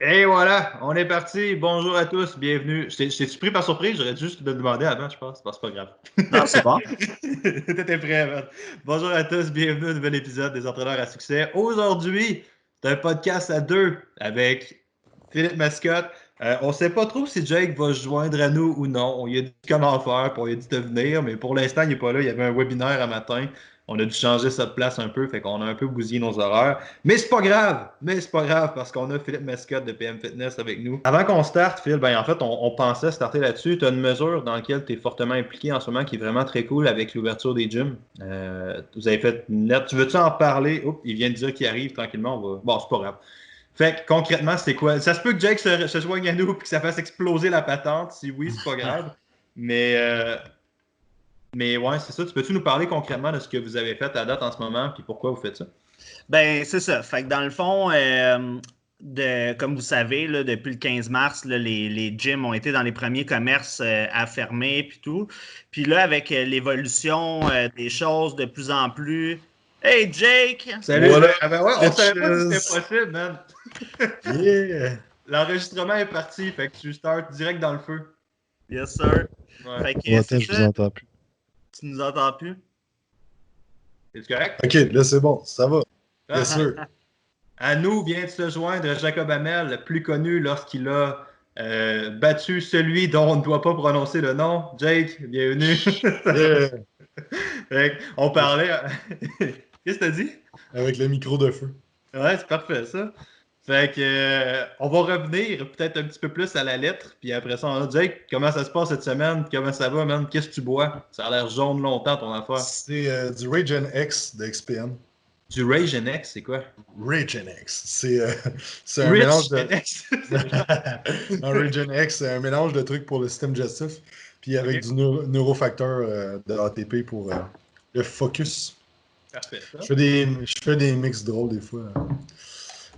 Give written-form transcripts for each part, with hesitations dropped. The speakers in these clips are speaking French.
Et voilà, on est parti. Bonjour à tous, bienvenue. Je t'ai pris par surprise, j'aurais dû juste te demander avant, je pense. C'est pas grave. Non, c'est bon. T'étais prêt, man. Bonjour à tous, bienvenue à un nouvel épisode des Entraîneurs à succès. Aujourd'hui, c'est un podcast à deux avec Philippe Mascotte. On sait pas trop si Jake va se joindre à nous ou non. On lui a dit comment faire, puis on lui a dit de venir, mais pour l'instant, il n'est pas là. Il y avait un webinaire à matin. On a dû changer sa place un peu, fait qu'on a un peu bousillé nos horaires. Mais c'est pas grave parce qu'on a Philippe Mascotte de PM Fitness avec nous. Avant qu'on starte, Phil, ben en fait, on pensait starter là-dessus. Tu as une mesure dans laquelle tu es fortement impliqué en ce moment qui est vraiment très cool avec l'ouverture des gyms. Vous avez fait une lettre. Tu veux-tu en parler? Oups, il vient de dire qu'il arrive tranquillement. Bon, c'est pas grave. Fait que concrètement, c'est quoi? Ça se peut que Jake se joigne à nous et que ça fasse exploser la patente. Si oui, c'est pas grave. Mais, euh, mais ouais, c'est ça. Tu peux-tu nous parler concrètement de ce que vous avez fait à date en ce moment et pourquoi vous faites ça? Ben, c'est ça. Fait que dans le fond, comme vous savez, là, depuis le 15 mars, là, les gyms ont été dans les premiers commerces à fermer puis tout. Puis là, avec l'évolution des choses de plus en plus. Hey Jake! Salut, Voilà, Jake. Ah ben ouais, on savait pas si c'était bitches. possible, man. Yeah. L'enregistrement est parti, fait que tu startes direct dans le feu. Yes, sir. Ouais. Fait que Bon, attends, c'est je vous ça. entends plus. Tu nous entends plus? C'est correct? OK, là, c'est bon. Ça va. Bien sûr. À nous vient de se joindre Jacob Hamel, le plus connu lorsqu'il a battu celui dont on ne doit pas prononcer le nom. Jake, bienvenue. Yeah. On parlait. Qu'est-ce que t'as dit? Avec le micro de feu. Ouais, c'est parfait ça. Fait que on va revenir peut-être un petit peu plus à la lettre, puis après ça, on a Jake, comment ça se passe cette semaine? Comment ça va, man? Qu'est-ce que tu bois? Ça a l'air jaune longtemps ton affaire. C'est du Rage X de XPN. Du Rage NX, c'est quoi? Rage X. C'est un mélange Rich de. NX. Un Rage X, c'est un mélange de trucs pour le système digestif. Puis avec Ok. du neurofacteur de ATP pour le focus. Parfait, ça. Je fais des mix drôles des fois.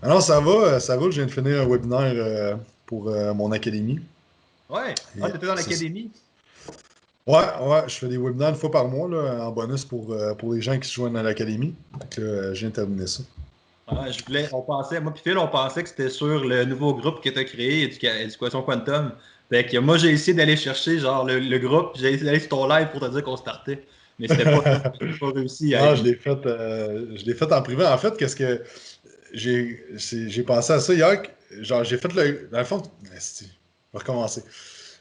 Alors, ça va. Je viens de finir un webinaire pour mon académie. Ouais. Ah, t'étais dans C'est ça. l'académie? Ouais, je fais des webinaires une fois par mois là, en bonus pour les gens qui se joignent à l'académie. Donc, je viens de terminer ça. Ouais, on pensait, moi puis Phil, on pensait que c'était sur le nouveau groupe que tu as créé, Éducation Quantum. Fait que moi, j'ai essayé d'aller chercher genre le groupe, j'ai essayé d'aller sur ton live pour te dire qu'on startait. Mais c'était pas ça. J'ai pas réussi à Non, être. je l'ai fait en privé. En fait, qu'est-ce que j'ai pensé à ça hier. Genre, j'ai fait dans le fond, esti, je vais recommencer.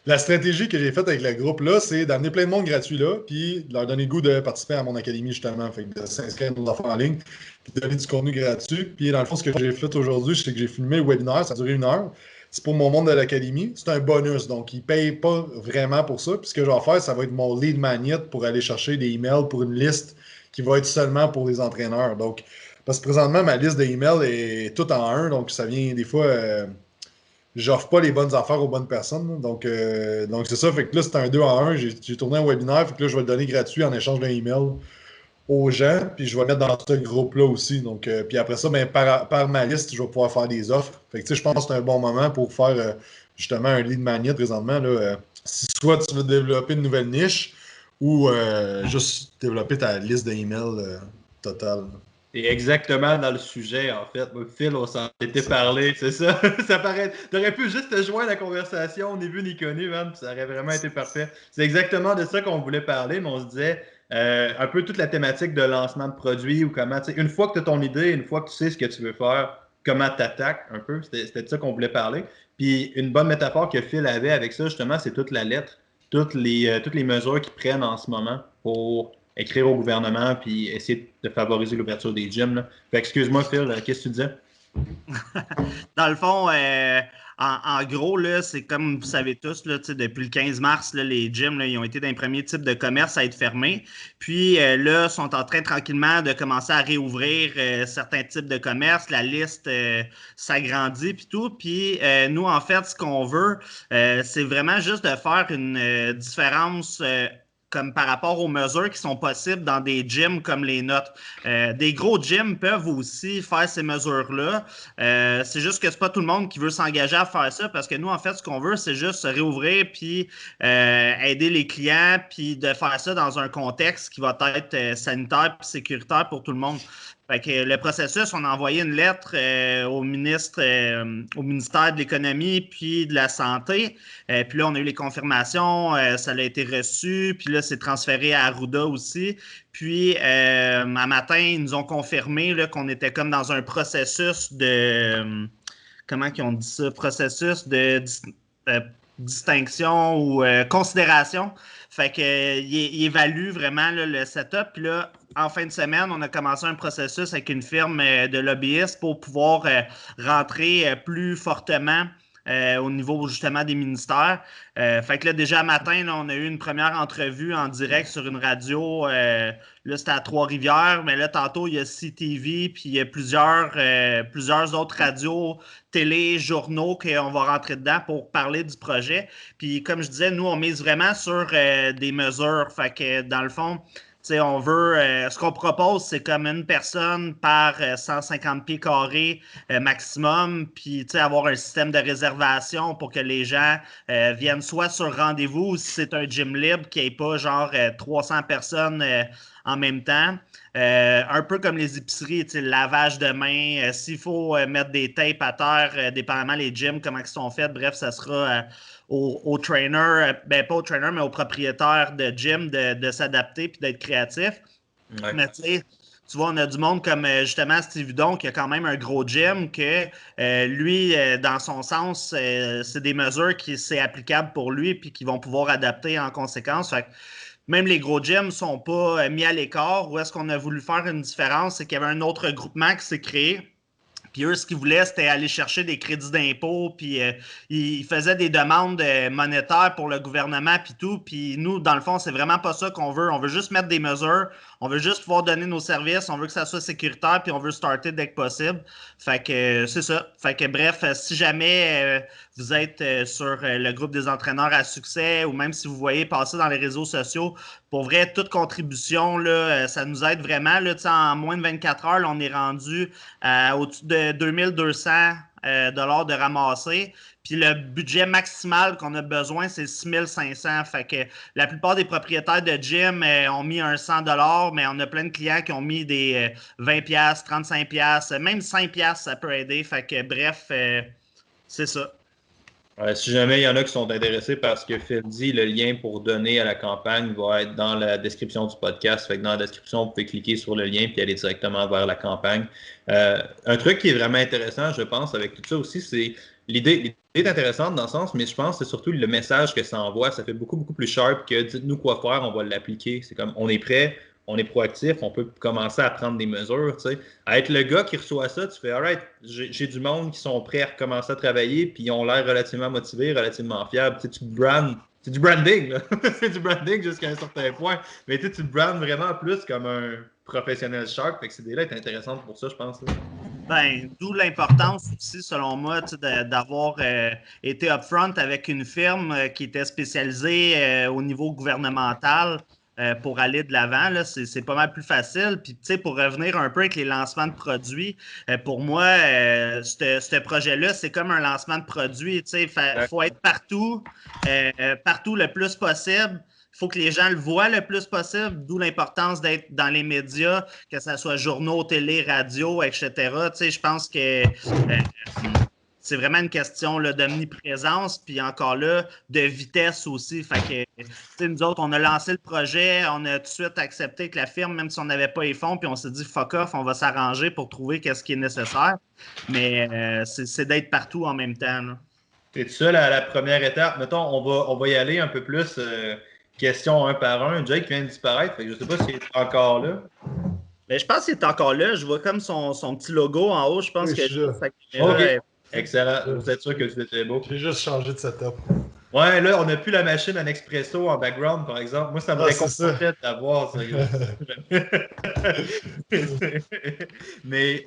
La stratégie que j'ai faite avec le groupe là, c'est d'amener plein de monde gratuit là, puis de leur donner le goût de participer à mon académie justement, fait que de s'inscrire à nos affaires en ligne, puis de donner du contenu gratuit. Puis dans le fond, ce que j'ai fait aujourd'hui, c'est que j'ai filmé le webinaire, ça a duré 1 heure. C'est pour mon monde de l'académie. C'est un bonus, donc ils ne payent pas vraiment pour ça. Puis ce que je vais faire, ça va être mon lead magnet pour aller chercher des emails pour une liste qui va être seulement pour les entraîneurs. Donc, parce que présentement, ma liste d'emails est toute en un, donc ça vient des fois. J'offre pas les bonnes affaires aux bonnes personnes. Donc c'est ça. Fait que là, c'est un 2 en 1. J'ai tourné un webinaire. Fait que là, je vais le donner gratuit en échange d'un email aux gens. Puis je vais le mettre dans ce groupe-là aussi. Donc, puis après ça, ben, par ma liste, je vais pouvoir faire des offres. Fait que tu sais, je pense que c'est un bon moment pour faire justement un lead magnet présentement. Là, si soit tu veux développer une nouvelle niche ou juste développer ta liste d'emails totale. C'est exactement dans le sujet, en fait. Moi, Phil, on s'en était parlé, c'est ça. Ça paraît. T'aurais pu juste te joindre à la conversation, ni vu ni connu, man, puis ça aurait vraiment été parfait. C'est exactement de ça qu'on voulait parler, mais on se disait un peu toute la thématique de lancement de produits ou comment, tu sais, une fois que tu as ton idée, une fois que tu sais ce que tu veux faire, comment t'attaques un peu, c'était de ça qu'on voulait parler. Puis une bonne métaphore que Phil avait avec ça, justement, c'est toute la lettre, toutes les mesures qu'ils prennent en ce moment pour écrire au gouvernement puis essayer de favoriser l'ouverture des gyms. Là. Fait excuse-moi, Phil, qu'est-ce que tu disais? Dans le fond, en gros, là, c'est comme vous savez tous, là, depuis le 15 mars, là, les gyms là, ils ont été d'un premier type de commerce à être fermés. Puis là, sont en train tranquillement de commencer à réouvrir certains types de commerces. La liste s'agrandit puis tout. Puis nous, en fait, ce qu'on veut, c'est vraiment juste de faire une différence comme par rapport aux mesures qui sont possibles dans des gyms comme les nôtres. Des gros gyms peuvent aussi faire ces mesures-là. C'est juste que c'est pas tout le monde qui veut s'engager à faire ça parce que nous, en fait, ce qu'on veut, c'est juste se réouvrir puis aider les clients puis de faire ça dans un contexte qui va être sanitaire puis sécuritaire pour tout le monde. Fait que le processus, on a envoyé une lettre au ministère de l'Économie puis de la Santé. Puis là, on a eu les confirmations, ça a été reçu. Puis là, c'est transféré à Arruda aussi. Puis, un matin, ils nous ont confirmé là, qu'on était comme dans un processus de... comment ils ont dit ça? Processus de distinction ou considération. Fait que il évalue vraiment là, le setup. Puis là, en fin de semaine, on a commencé un processus avec une firme de lobbyistes pour pouvoir rentrer plus fortement au niveau justement des ministères. Fait que là, déjà matin, là, on a eu une première entrevue en direct sur une radio. Là, c'était à Trois-Rivières, mais là, tantôt, il y a CTV, puis il y a plusieurs autres radios, télé, journaux qu'on va rentrer dedans pour parler du projet. Puis comme je disais, nous, on mise vraiment sur des mesures. Fait que dans le fond, on veut, ce qu'on propose, c'est comme une personne par 150 pieds carrés maximum, puis avoir un système de réservation pour que les gens viennent soit sur rendez-vous ou si c'est un gym libre, qu'il n'y ait pas genre 300 personnes en même temps. Un peu comme les épiceries, le lavage de mains, s'il faut mettre des tapes à terre, dépendamment les gyms, comment ils sont faits, bref, ça sera au trainer, ben pas au trainer, mais au propriétaire de gym de s'adapter puis d'être créatif. Ouais. Mais tu vois, on a du monde comme justement Steve Udon qui a quand même un gros gym que lui, dans son sens, c'est des mesures qui c'est applicable pour lui puis qui vont pouvoir adapter en conséquence. Fait que même les gros gyms ne sont pas mis à l'écart. Où est-ce qu'on a voulu faire une différence? C'est qu'il y avait un autre groupement qui s'est créé. Puis eux, ce qu'ils voulaient, c'était aller chercher des crédits d'impôt, puis ils faisaient des demandes monétaires pour le gouvernement, puis tout. Puis nous, dans le fond, c'est vraiment pas ça qu'on veut. On veut juste mettre des mesures, on veut juste pouvoir donner nos services, on veut que ça soit sécuritaire, puis on veut starter dès que possible. Fait que c'est ça. Fait que bref, si jamais vous êtes sur le groupe des entraîneurs à succès, ou même si vous voyez passer dans les réseaux sociaux, pour vrai, toute contribution, là, ça nous aide vraiment. Là, en moins de 24 heures, là, on est rendu au-dessus de 2200 $ de ramasser. Puis le budget maximal qu'on a besoin, c'est 6500. Fait que la plupart des propriétaires de gym ont mis un 100 $, mais on a plein de clients qui ont mis des 20$, 35$, même 5$, ça peut aider. Fait que bref, c'est ça. Si jamais il y en a qui sont intéressés par ce que Phil dit, le lien pour donner à la campagne va être dans la description du podcast. Fait que dans la description, vous pouvez cliquer sur le lien et aller directement vers la campagne. Un truc qui est vraiment intéressant, je pense, avec tout ça aussi, c'est l'idée est intéressante dans le sens, mais je pense que c'est surtout le message que ça envoie. Ça fait beaucoup, beaucoup plus sharp que dites-nous quoi faire, on va l'appliquer. C'est comme on est prêt. On est proactif, on peut commencer à prendre des mesures. Tu sais. À être le gars qui reçoit ça, tu fais « Alright, j'ai du monde qui sont prêts à recommencer à travailler puis ils ont l'air relativement motivés, relativement fiables. » Tu sais, tu brandes. C'est du branding, là. C'est du branding jusqu'à un certain point. Mais tu brandes vraiment plus comme un professionnel sharp. Fait que cette idée-là est intéressante pour ça, je pense. Là. Ben, d'où l'importance aussi, selon moi, d'avoir été upfront avec une firme qui était spécialisée au niveau gouvernemental. Pour aller de l'avant, là, c'est pas mal plus facile. Puis, tu sais, pour revenir un peu avec les lancements de produits, pour moi, ce projet-là, c'est comme un lancement de produit. Tu sais, il faut être partout le plus possible. Il faut que les gens le voient le plus possible, d'où l'importance d'être dans les médias, que ce soit journaux, télé, radio, etc. Tu sais, je pense que c'est vraiment une question là, d'omniprésence, puis encore là, de vitesse aussi. Fait que, nous autres, on a lancé le projet, on a tout de suite accepté que la firme, même si on n'avait pas les fonds, puis on s'est dit fuck off, on va s'arranger pour trouver qu'est-ce qui est nécessaire. Mais c'est d'être partout en même temps. C'est ça la première étape. Mettons, on va y aller un peu plus question un par un. Jake vient de disparaître, fait que je ne sais pas s'il est encore là. Mais je pense qu'il est encore là. Je vois comme son petit logo en haut. Je pense oui, que okay. Excellent. Vous êtes sûr que c'était beau. J'ai juste changé de setup. Ouais, là, on n'a plus la machine en expresso en background, par exemple. Moi, ça me réconfortait d'avoir ça. Mais,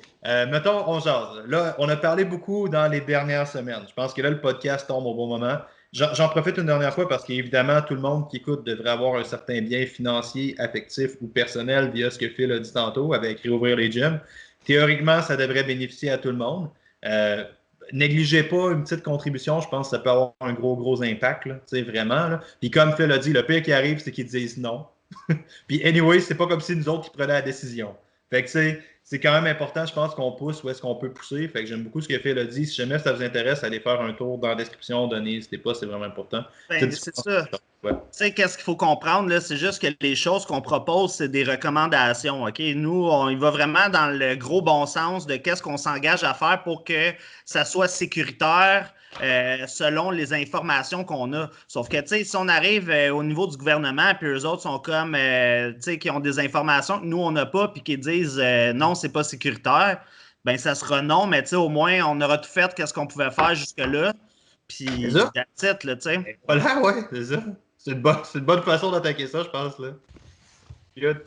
mettons, on jase. Là, on a parlé beaucoup dans les dernières semaines. Je pense que là, le podcast tombe au bon moment. J'en profite une dernière fois parce qu'évidemment, tout le monde qui écoute devrait avoir un certain bien financier, affectif ou personnel via ce que Phil a dit tantôt avec réouvrir les gyms. Théoriquement, ça devrait bénéficier à tout le monde. Négligez pas une petite contribution, je pense que ça peut avoir un gros impact, là, vraiment. Là. Puis comme Phil a dit, le pire qui arrive, c'est qu'ils disent non. Puis anyway, c'est pas comme si nous autres qui prenaient la décision. Fait que c'est quand même important, je pense, qu'on pousse où est-ce qu'on peut pousser. Fait que j'aime beaucoup ce que Phil a dit. Si jamais ça vous intéresse, allez faire un tour dans la description. N'hésitez pas, c'est vraiment important. Ben, c'est ça. Ouais. Tu sais, qu'est-ce qu'il faut comprendre, là, c'est juste que les choses qu'on propose, c'est des recommandations. OK? Nous, on y va vraiment dans le gros bon sens de qu'est-ce qu'on s'engage à faire pour que ça soit sécuritaire selon les informations qu'on a. Sauf que, tu sais, si on arrive au niveau du gouvernement, puis eux autres sont comme, tu sais, qui ont des informations que nous, on n'a pas, puis qui disent non, c'est pas sécuritaire, ben ça sera non, mais tu sais, au moins, on aura tout fait qu'est-ce qu'on pouvait faire jusque-là. Puis, that's it, là, tu sais. Voilà, ouais, c'est ça. C'est une bonne façon d'attaquer ça, je pense. Là. Good.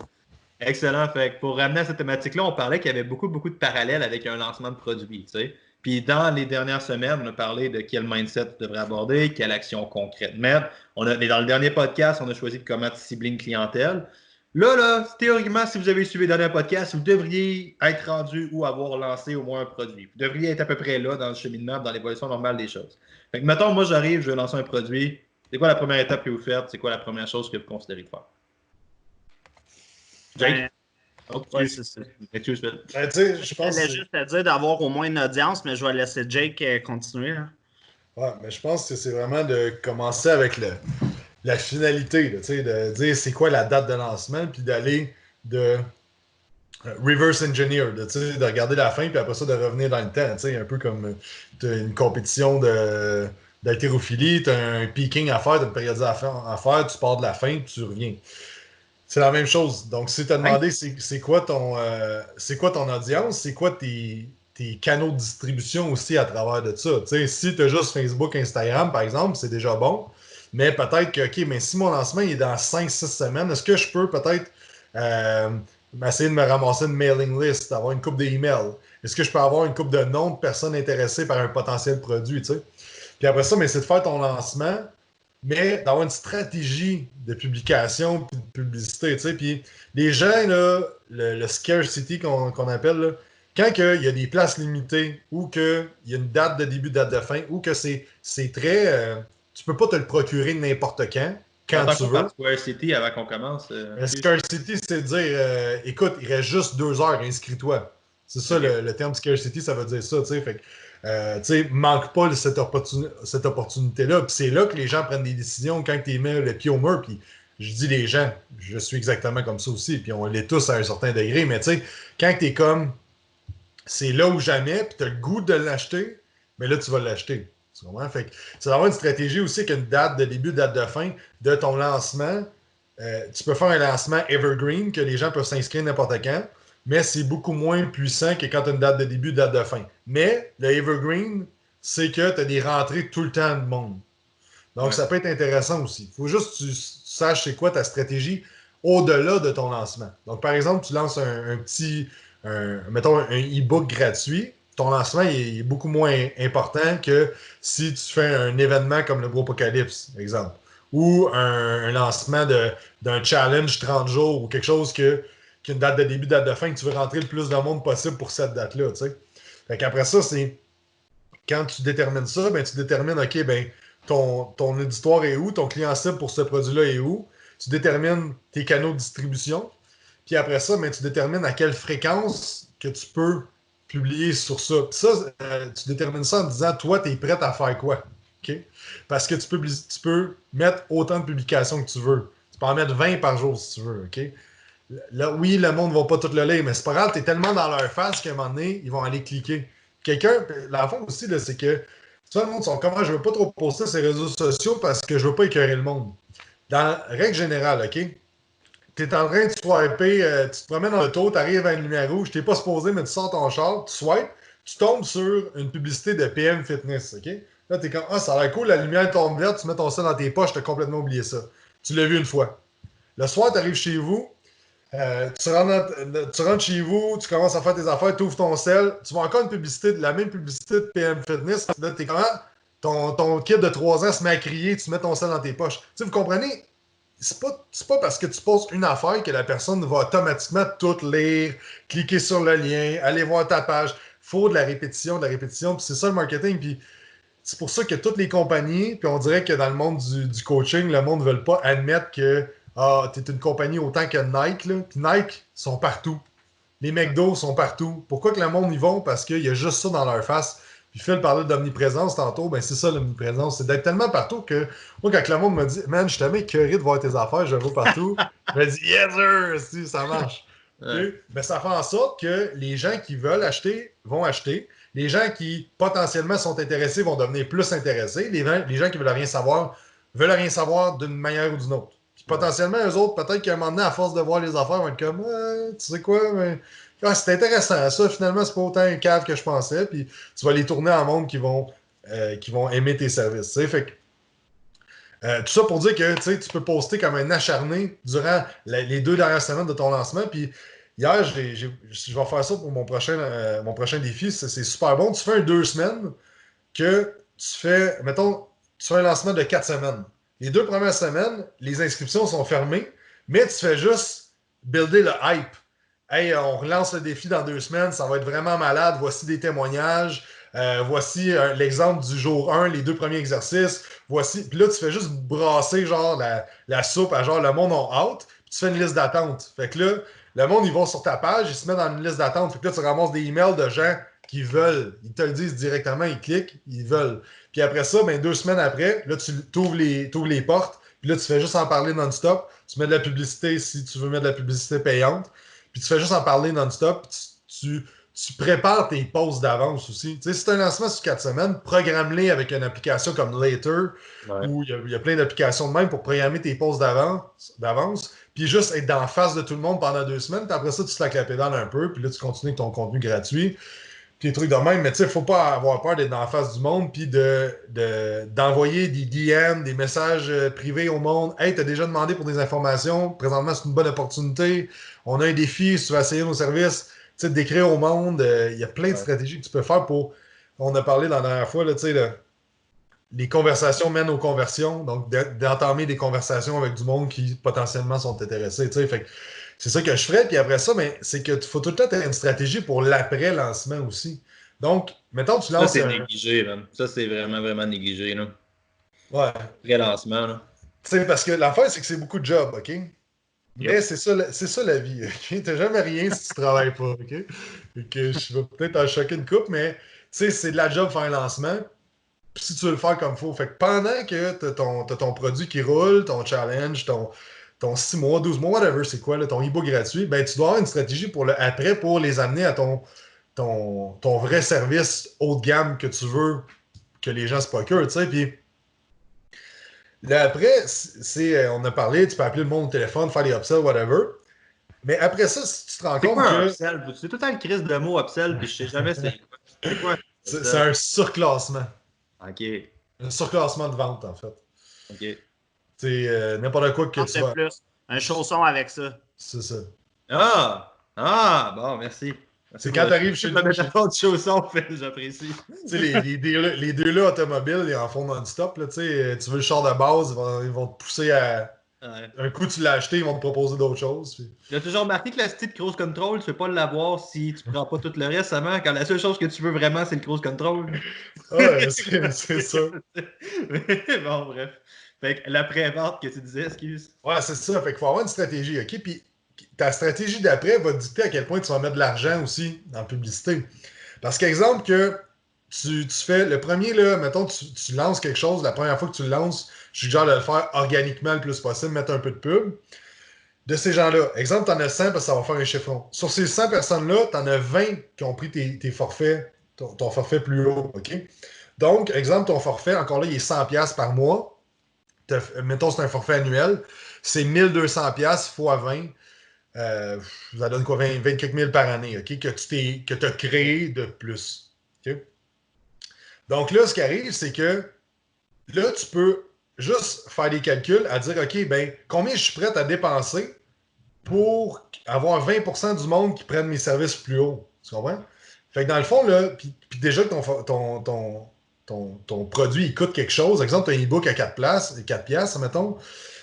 Excellent. Fait que pour ramener à cette thématique-là, on parlait qu'il y avait beaucoup de parallèles avec un lancement de produit. Tu sais. Puis dans les dernières semaines, on a parlé de quel mindset tu devrais aborder, quelle action concrète mettre. Dans le dernier podcast, on a choisi de comment cibler une clientèle. Là, théoriquement, si vous avez suivi le dernier podcast, vous devriez être rendu ou avoir lancé au moins un produit. Vous devriez être à peu près là dans le cheminement, dans l'évolution normale des choses. Fait que mettons, moi j'arrive, je vais lancer un produit. C'est quoi la première étape que vous faites? C'est quoi la première chose que vous considérez de faire? Jake? Ouais, c'est ça. Je pense que juste à dire d'avoir au moins une audience, mais je vais laisser Jake continuer. Hein. Ouais, mais je pense que c'est vraiment de commencer avec la finalité, là, de dire c'est quoi la date de lancement, puis d'aller de reverse engineer, de regarder la fin, puis après ça, de revenir dans le temps. Un peu comme une compétition d'haltérophilie, tu as un peaking à faire, tu as une période à faire, tu pars de la fin, puis tu reviens. C'est la même chose. Donc, si tu as demandé c'est quoi ton audience, c'est quoi tes canaux de distribution aussi à travers de ça. Si tu as juste Facebook, Instagram, par exemple, c'est déjà bon. Mais peut-être que, OK, mais si mon lancement est dans 5-6 semaines, est-ce que je peux peut-être essayer de me ramasser une mailing list, avoir une coupe d'emails? Est-ce que je peux avoir une coupe de noms de personnes intéressées par un potentiel produit? T'sais? Puis après ça, c'est de faire ton lancement, mais d'avoir une stratégie de publication et de publicité. Puis les gens, là, le scarcity qu'on appelle, là, quand il y a des places limitées ou qu'il y a une date de début, date de fin, ou que c'est très... tu peux pas te le procurer n'importe quand tu veux. Scarcity avant qu'on commence. Scarcity, c'est de dire, écoute, il reste juste 2 heures, inscris-toi. C'est ça le terme scarcity, ça veut dire ça. Fait que, manque pas cette opportunité-là. Puis c'est là que les gens prennent des décisions quand tu mets le pied au mur. Puis je dis les gens, je suis exactement comme ça aussi. Puis on l'est tous à un certain degré. Mais tu sais, quand tu es comme, c'est là ou jamais, puis tu as le goût de l'acheter, mais là, tu vas l'acheter. Tu comprends? Fait que c'est d'avoir une stratégie aussi qu'une date de début, date de fin de ton lancement. Tu peux faire un lancement evergreen que les gens peuvent s'inscrire n'importe quand, mais c'est beaucoup moins puissant que quand tu as une date de début, date de fin. Mais le evergreen, c'est que tu as des rentrées tout le temps de monde. Donc, ça peut être intéressant aussi. Il faut juste que tu saches c'est quoi ta stratégie au-delà de ton lancement. Donc, par exemple, tu lances mettons un e-book gratuit. Ton lancement est beaucoup moins important que si tu fais un événement comme le Bropocalypse, exemple, ou un lancement d'un challenge 30 jours ou quelque chose qui a une date de début, date de fin, que tu veux rentrer le plus de monde possible pour cette date-là. Fait qu'après ça, c'est quand tu détermines ça, tu détermines, OK, ton auditoire est où, ton client cible pour ce produit-là est où, tu détermines tes canaux de distribution, puis après ça, tu détermines à quelle fréquence que tu peux publier sur ça. Puis ça, tu détermines ça en disant, toi, tu es prêt à faire quoi? Okay? Parce que tu peux mettre autant de publications que tu veux. Tu peux en mettre 20 par jour si tu veux. Okay? Là, oui, le monde ne va pas tout le lire, mais c'est pas grave, tu es tellement dans leur face qu'à un moment donné, ils vont aller cliquer. L'enfant aussi, là, c'est que ça, le monde sont comment je veux pas trop poster sur les réseaux sociaux parce que je veux pas écœurer le monde. Dans règle générale, OK? Tu es en train de swiper, tu te promènes dans l'auto, tu arrives à une lumière rouge, tu n'es pas supposé, mais tu sors ton char, tu swipes, tu tombes sur une publicité de PM Fitness, OK? Là, tu es comme, ça a l'air cool, la lumière tombe verte, tu mets ton sel dans tes poches, tu as complètement oublié ça. Tu l'as vu une fois. Le soir, tu arrives chez vous, tu rentres chez vous, tu commences à faire tes affaires, tu ouvres ton sel, tu vois encore une publicité, la même publicité de PM Fitness, là, tu es comment? Ton kid de 3 ans se met à crier, tu mets ton sel dans tes poches. Tu sais, vous comprenez? C'est pas parce que tu postes une affaire que la personne va automatiquement tout lire, cliquer sur le lien, aller voir ta page. Il faut de la répétition, puis c'est ça le marketing. Puis c'est pour ça que toutes les compagnies, puis on dirait que dans le monde du coaching, le monde ne veut pas admettre que tu es une compagnie autant que Nike. Là. Puis Nike sont partout. Les McDo sont partout. Pourquoi que le monde y vont? Parce qu'il y a juste ça dans leur face. Puis Phil parlait d'omniprésence tantôt, ben c'est ça l'omniprésence, c'est d'être tellement partout que moi, quand le monde me dit Man, je suis tellement écœuré de voir tes affaires, je vais partout, je me dis Yes, sir! Si, ça marche. Ouais. Mais ça fait en sorte que les gens qui veulent acheter vont acheter. Les gens qui potentiellement sont intéressés vont devenir plus intéressés. Les gens qui veulent rien savoir d'une manière ou d'une autre. Puis potentiellement, eux autres, peut-être qu'à un moment donné, à force de voir les affaires, vont être comme tu sais quoi, mais c'est intéressant. Ça, finalement, c'est pas autant un cave que je pensais. Puis tu vas les tourner en monde qui vont aimer tes services. T'sais. Fait que, tout ça pour dire que tu peux poster comme un acharné durant les 2 dernières semaines de ton lancement. Puis hier, je vais faire ça pour mon prochain défi. C'est super bon. Tu fais un 2 semaines que tu fais, mettons, tu fais un lancement de 4 semaines. Les 2 premières semaines, les inscriptions sont fermées, mais tu fais juste builder le hype. Hey, on relance le défi dans 2 semaines, ça va être vraiment malade. Voici des témoignages. Voici l'exemple du jour 1, les 2 premiers exercices. Voici. Puis là, tu fais juste brasser genre la soupe à genre le monde en hâte. Puis tu fais une liste d'attente. Fait que là, le monde, ils vont sur ta page, ils se mettent dans une liste d'attente. Fait que là, tu ramasses des emails de gens qui veulent. Ils te le disent directement, ils cliquent, ils veulent. Puis après ça, 2 semaines après, là, tu t'ouvres les portes. Puis là, tu fais juste en parler non-stop. Tu mets de la publicité si tu veux mettre de la publicité payante. Puis tu fais juste en parler non-stop. Puis tu prépares tes posts d'avance aussi. Tu sais, si tu as un lancement sur 4 semaines, programme-les avec une application comme Later, où il y a plein d'applications de même pour programmer tes posts d'avance. Puis juste être dans la face de tout le monde pendant 2 semaines. Puis après ça, tu slack la pédale un peu. Puis là, tu continues avec ton contenu gratuit. Puis des trucs de même. Mais tu sais, il ne faut pas avoir peur d'être dans la face du monde. Puis d'envoyer des DM, des messages privés au monde. Hey, tu as déjà demandé pour des informations. Présentement, c'est une bonne opportunité. On a un défi. Si tu veux essayer nos services, tu sais, d'écrire au monde. Il y a plein de stratégies que tu peux faire pour. On a parlé la dernière fois, là, tu sais, les conversations mènent aux conversions. Donc, d'entamer des conversations avec du monde qui potentiellement sont intéressés. Tu sais, fait que c'est ça que je ferais. Puis après ça, c'est qu'il faut tout le temps avoir une stratégie pour l'après-lancement aussi. Donc, mettons, tu lances. Ça, c'est négligé, man. Ça, c'est vraiment, vraiment négligé, là. Ouais. Pré-lancement, là. Tu sais, parce que l'affaire, c'est que c'est beaucoup de job, OK? Mais c'est ça la vie, OK? T'as jamais rien si tu travailles pas, OK? Fait que je vais peut-être en choquer une coupe, mais tu sais, c'est de la job faire un lancement. Puis si tu veux le faire comme il faut. Fait que pendant que t'as ton produit qui roule, ton challenge, ton 6 mois, 12 mois, whatever, c'est quoi, là, ton e-book gratuit, ben tu dois avoir une stratégie pour le après pour les amener à ton vrai service haut de gamme que tu veux que les gens se procurent, tu sais. Puis là, après, on a parlé, tu peux appeler le monde au téléphone, faire des upsells, whatever. Mais après ça, si tu te rends compte que. Upsell? C'est tout le temps le crise de mots upsell, puis je sais jamais c'est quoi. C'est un surclassement. OK. Un surclassement de vente, en fait. OK. C'est n'importe quoi que tu vas. Plus. Un chausson avec ça. C'est ça. Ah, bon, merci. C'est quand tu arrives chez le métaphore de chausson, j'apprécie. Tu sais, les dealers automobiles, ils en font non-stop. Tu veux le char de base, ils vont te pousser à. Ouais. Un coup, tu l'as acheté, ils vont te proposer d'autres choses. Puis... Tu as toujours remarqué que la petite cruise control, tu ne peux pas l'avoir si tu ne prends pas tout le reste, seulement quand la seule chose que tu veux vraiment, c'est le cruise control. Ouais, c'est ça. Bon, bref. Fait que la pré-vente que tu disais, excuse. Ouais, c'est ça. Fait qu'il faut avoir une stratégie, OK? Puis ta stratégie d'après va te dicter à quel point tu vas mettre de l'argent aussi dans la publicité. Parce qu'exemple que tu fais le premier, là, mettons, tu lances quelque chose, la première fois que tu le lances, je suggère de le faire organiquement le plus possible, mettre un peu de pub. De ces gens-là, exemple, tu en as 100 parce que ça va faire un chiffron. Sur ces 100 personnes-là, tu en as 20 qui ont pris tes forfaits, ton forfait plus haut, OK? Donc, exemple, ton forfait, encore là, il est 100$ par mois. Mettons, c'est un forfait annuel. C'est 1200$ x 20. Ça donne quoi? 20 quelques mille par année, OK? Que tu as créé de plus. OK? Donc là, ce qui arrive, c'est que là, tu peux juste faire des calculs à dire, OK, ben combien je suis prêt à dépenser pour avoir 20% du monde qui prennent mes services plus haut. Tu comprends? Fait que dans le fond, là, puis déjà que ton produit, il coûte quelque chose. Exemple, tu as un e-book à 4 piastres, mettons.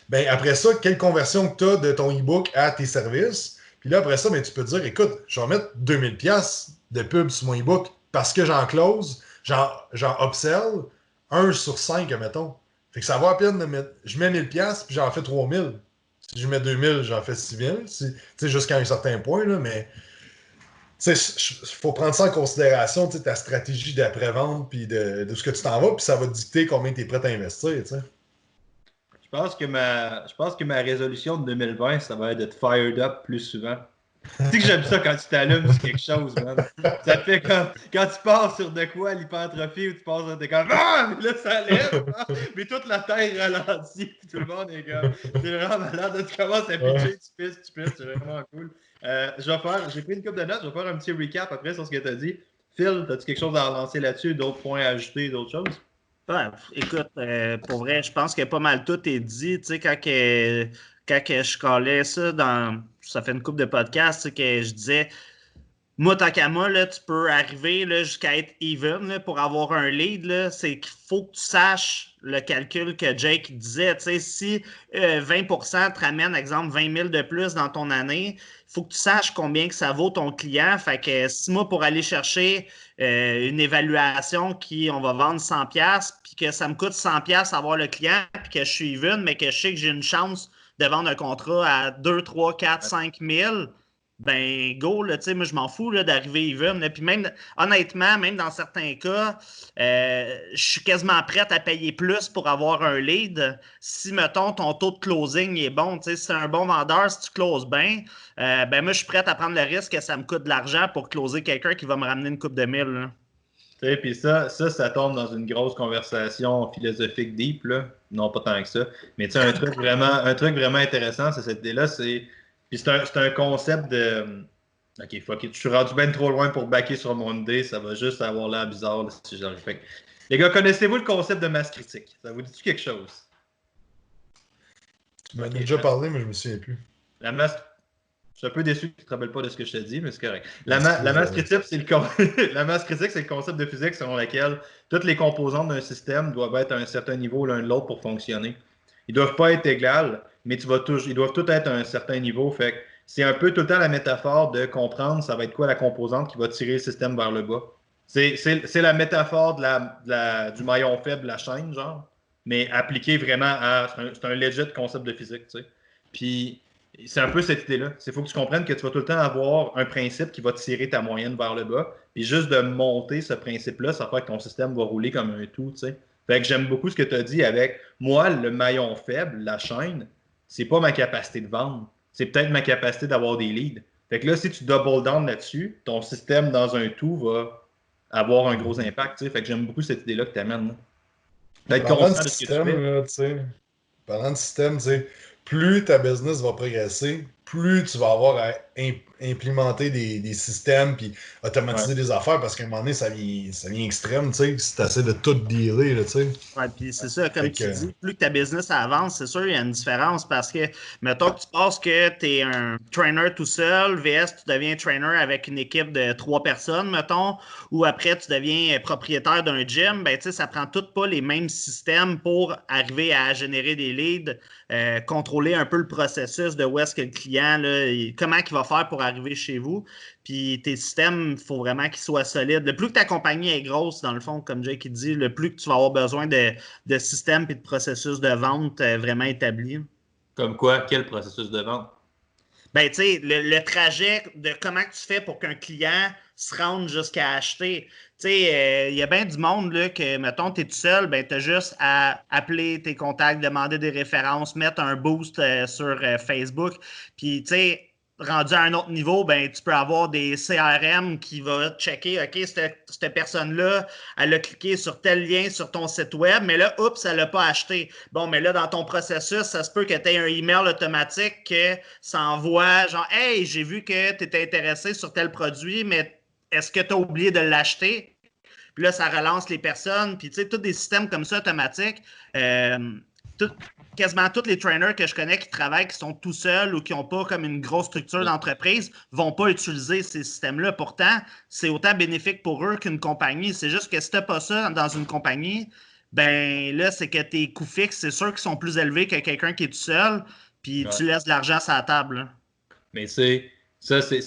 Ben après ça, quelle conversion que tu as de ton e-book à tes services? Puis là, après ça, ben, tu peux te dire, écoute, je vais mettre 2000$ de pub sur mon e-book parce que j'en close, j'en upsell 1 sur 5, mettons. Fait que ça va à peine de mettre. Je mets 1000$ puis j'en fais 3000. Si je mets 2000, j'en fais 6000. Tu sais, jusqu'à un certain point, là, mais faut prendre ça en considération, ta stratégie d'après-vente, puis de ce que tu t'en vas, puis ça va dicter combien tu es prêt à investir. T'sais. Je pense que ma résolution de 2020, ça va être d'être fired up plus souvent. Tu sais que j'aime ça quand tu t'allumes sur quelque chose, man. Ça te fait comme quand tu passes sur de quoi, l'hypertrophie, ou tu passes sur des comme ah! Puis là, ça lève, ah! Mais toute la terre ralentit, puis tout le monde est comme c'est vraiment malade. Là, tu commences à pitcher, tu pisses, c'est vraiment cool. J'ai pris une couple de notes, je vais faire un petit recap après sur ce que tu as dit. Phil, as-tu quelque chose à relancer là-dessus, d'autres points à ajouter, d'autres choses? Ouais, écoute, pour vrai, je pense que pas mal tout est dit. Tu sais, quand je collais ça ça fait une couple de podcasts, que je disais, moi, tant qu'à moi, là, tu peux arriver là, jusqu'à être even là, pour avoir un lead. Là, c'est qu'il faut que tu saches le calcul que Jake disait. Tu sais, si 20% te ramène, exemple, 20 000 de plus dans ton année, il faut que tu saches combien que ça vaut ton client. Fait que si moi, pour aller chercher une évaluation on va vendre 100$, puis que ça me coûte 100$ avoir le client, puis que je suis even, mais que je sais que j'ai une chance de vendre un contrat à 2, 3, 4, 5 000, ben go, là, moi je m'en fous là, d'arriver even. Là. Puis même, honnêtement, même dans certains cas, je suis quasiment prête à payer plus pour avoir un lead. Si, mettons, ton taux de closing est bon, si c'est un bon vendeur, si tu closes bien, ben moi je suis prête à prendre le risque que ça me coûte de l'argent pour closer quelqu'un qui va me ramener une coupe de mille. Tu sais, puis ça tombe dans une grosse conversation philosophique deep, là. Non, pas tant que ça. Mais tu sais, un truc vraiment intéressant, c'est cette idée-là, puis c'est un concept de. Ok, fuck it, je suis rendu bien trop loin pour backer sur mon idée, ça va juste avoir l'air bizarre là, si j'arrive. Fait. Les gars, connaissez-vous le concept de masse critique? Ça vous dit-tu quelque chose? Tu m'en as déjà parlé, mais je me souviens plus. La masse. Je suis un peu déçu que tu ne te rappelles pas de ce que je te dis, mais c'est correct. La masse critique, c'est la masse critique, c'est le concept de physique selon lequel toutes les composantes d'un système doivent être à un certain niveau l'un de l'autre pour fonctionner. Ils ne doivent pas être égales, mais ils doivent tous être à un certain niveau. Fait que c'est un peu tout le temps la métaphore de comprendre ça va être quoi la composante qui va tirer le système vers le bas. C'est la métaphore du maillon faible de la chaîne, genre, mais appliqué vraiment à. C'est un legit concept de physique, tu sais. Puis c'est un peu cette idée-là. Il faut que tu comprennes que tu vas tout le temps avoir un principe qui va tirer ta moyenne vers le bas. Puis juste de monter ce principe-là, ça fait que ton système va rouler comme un tout, tu sais. Fait que j'aime beaucoup ce que tu as dit avec moi, le maillon faible, la chaîne, c'est pas ma capacité de vendre. C'est peut-être ma capacité d'avoir des leads. Fait que là, si tu double down là-dessus, ton système dans un tout va avoir un gros impact, tu sais. Fait que j'aime beaucoup cette idée-là que tu amènes. D'être conscient de ce que tu fais. Parlant de système, tu sais, plus ta business va progresser, plus tu vas avoir à implémenter des systèmes puis automatiser des affaires parce qu'à un moment donné, ça vient extrême, tu sais, si tu essaies de tout dealer, tu sais. Ouais, puis c'est ça, comme tu dis, plus que ta business avance, c'est sûr, il y a une différence parce que, mettons que tu penses que tu es un trainer tout seul, VS, tu deviens trainer avec une équipe de 3 personnes, mettons, ou après, tu deviens propriétaire d'un gym, ben, tu sais, ça prend toutes pas les mêmes systèmes pour arriver à générer des leads, contrôler un peu le processus de où est-ce que le client, là, comment il va faire pour arriver chez vous. Puis tes systèmes, il faut vraiment qu'ils soient solides. Le plus que ta compagnie est grosse, dans le fond, comme Jake dit, le plus que tu vas avoir besoin de systèmes et de processus de vente vraiment établis. Comme quoi? Quel processus de vente? Ben, tu sais, le trajet de comment tu fais pour qu'un client se rende jusqu'à acheter. Tu sais, il y a bien du monde là, que, mettons, tu es tout seul, ben, tu as juste à appeler tes contacts, demander des références, mettre un boost sur Facebook. Puis, tu sais, rendu à un autre niveau, ben, tu peux avoir des CRM qui vont checker, OK, cette personne-là, elle a cliqué sur tel lien sur ton site web, mais là, oups, elle l'a pas acheté. Bon, mais là, dans ton processus, ça se peut que tu aies un email automatique que ça envoie, genre, hey, j'ai vu que tu étais intéressé sur tel produit, mais est-ce que tu as oublié de l'acheter? Puis là, ça relance les personnes. Puis, tu sais, tous des systèmes comme ça automatiques. Quasiment tous les trainers que je connais qui travaillent, qui sont tout seuls ou qui n'ont pas comme une grosse structure d'entreprise, ne vont pas utiliser ces systèmes-là. Pourtant, c'est autant bénéfique pour eux qu'une compagnie. C'est juste que si tu n'as pas ça dans une compagnie, ben là, c'est que tes coûts fixes, c'est sûr qu'ils sont plus élevés que quelqu'un qui est tout seul, puis tu laisses de l'argent sur la table. Là. Mais c'est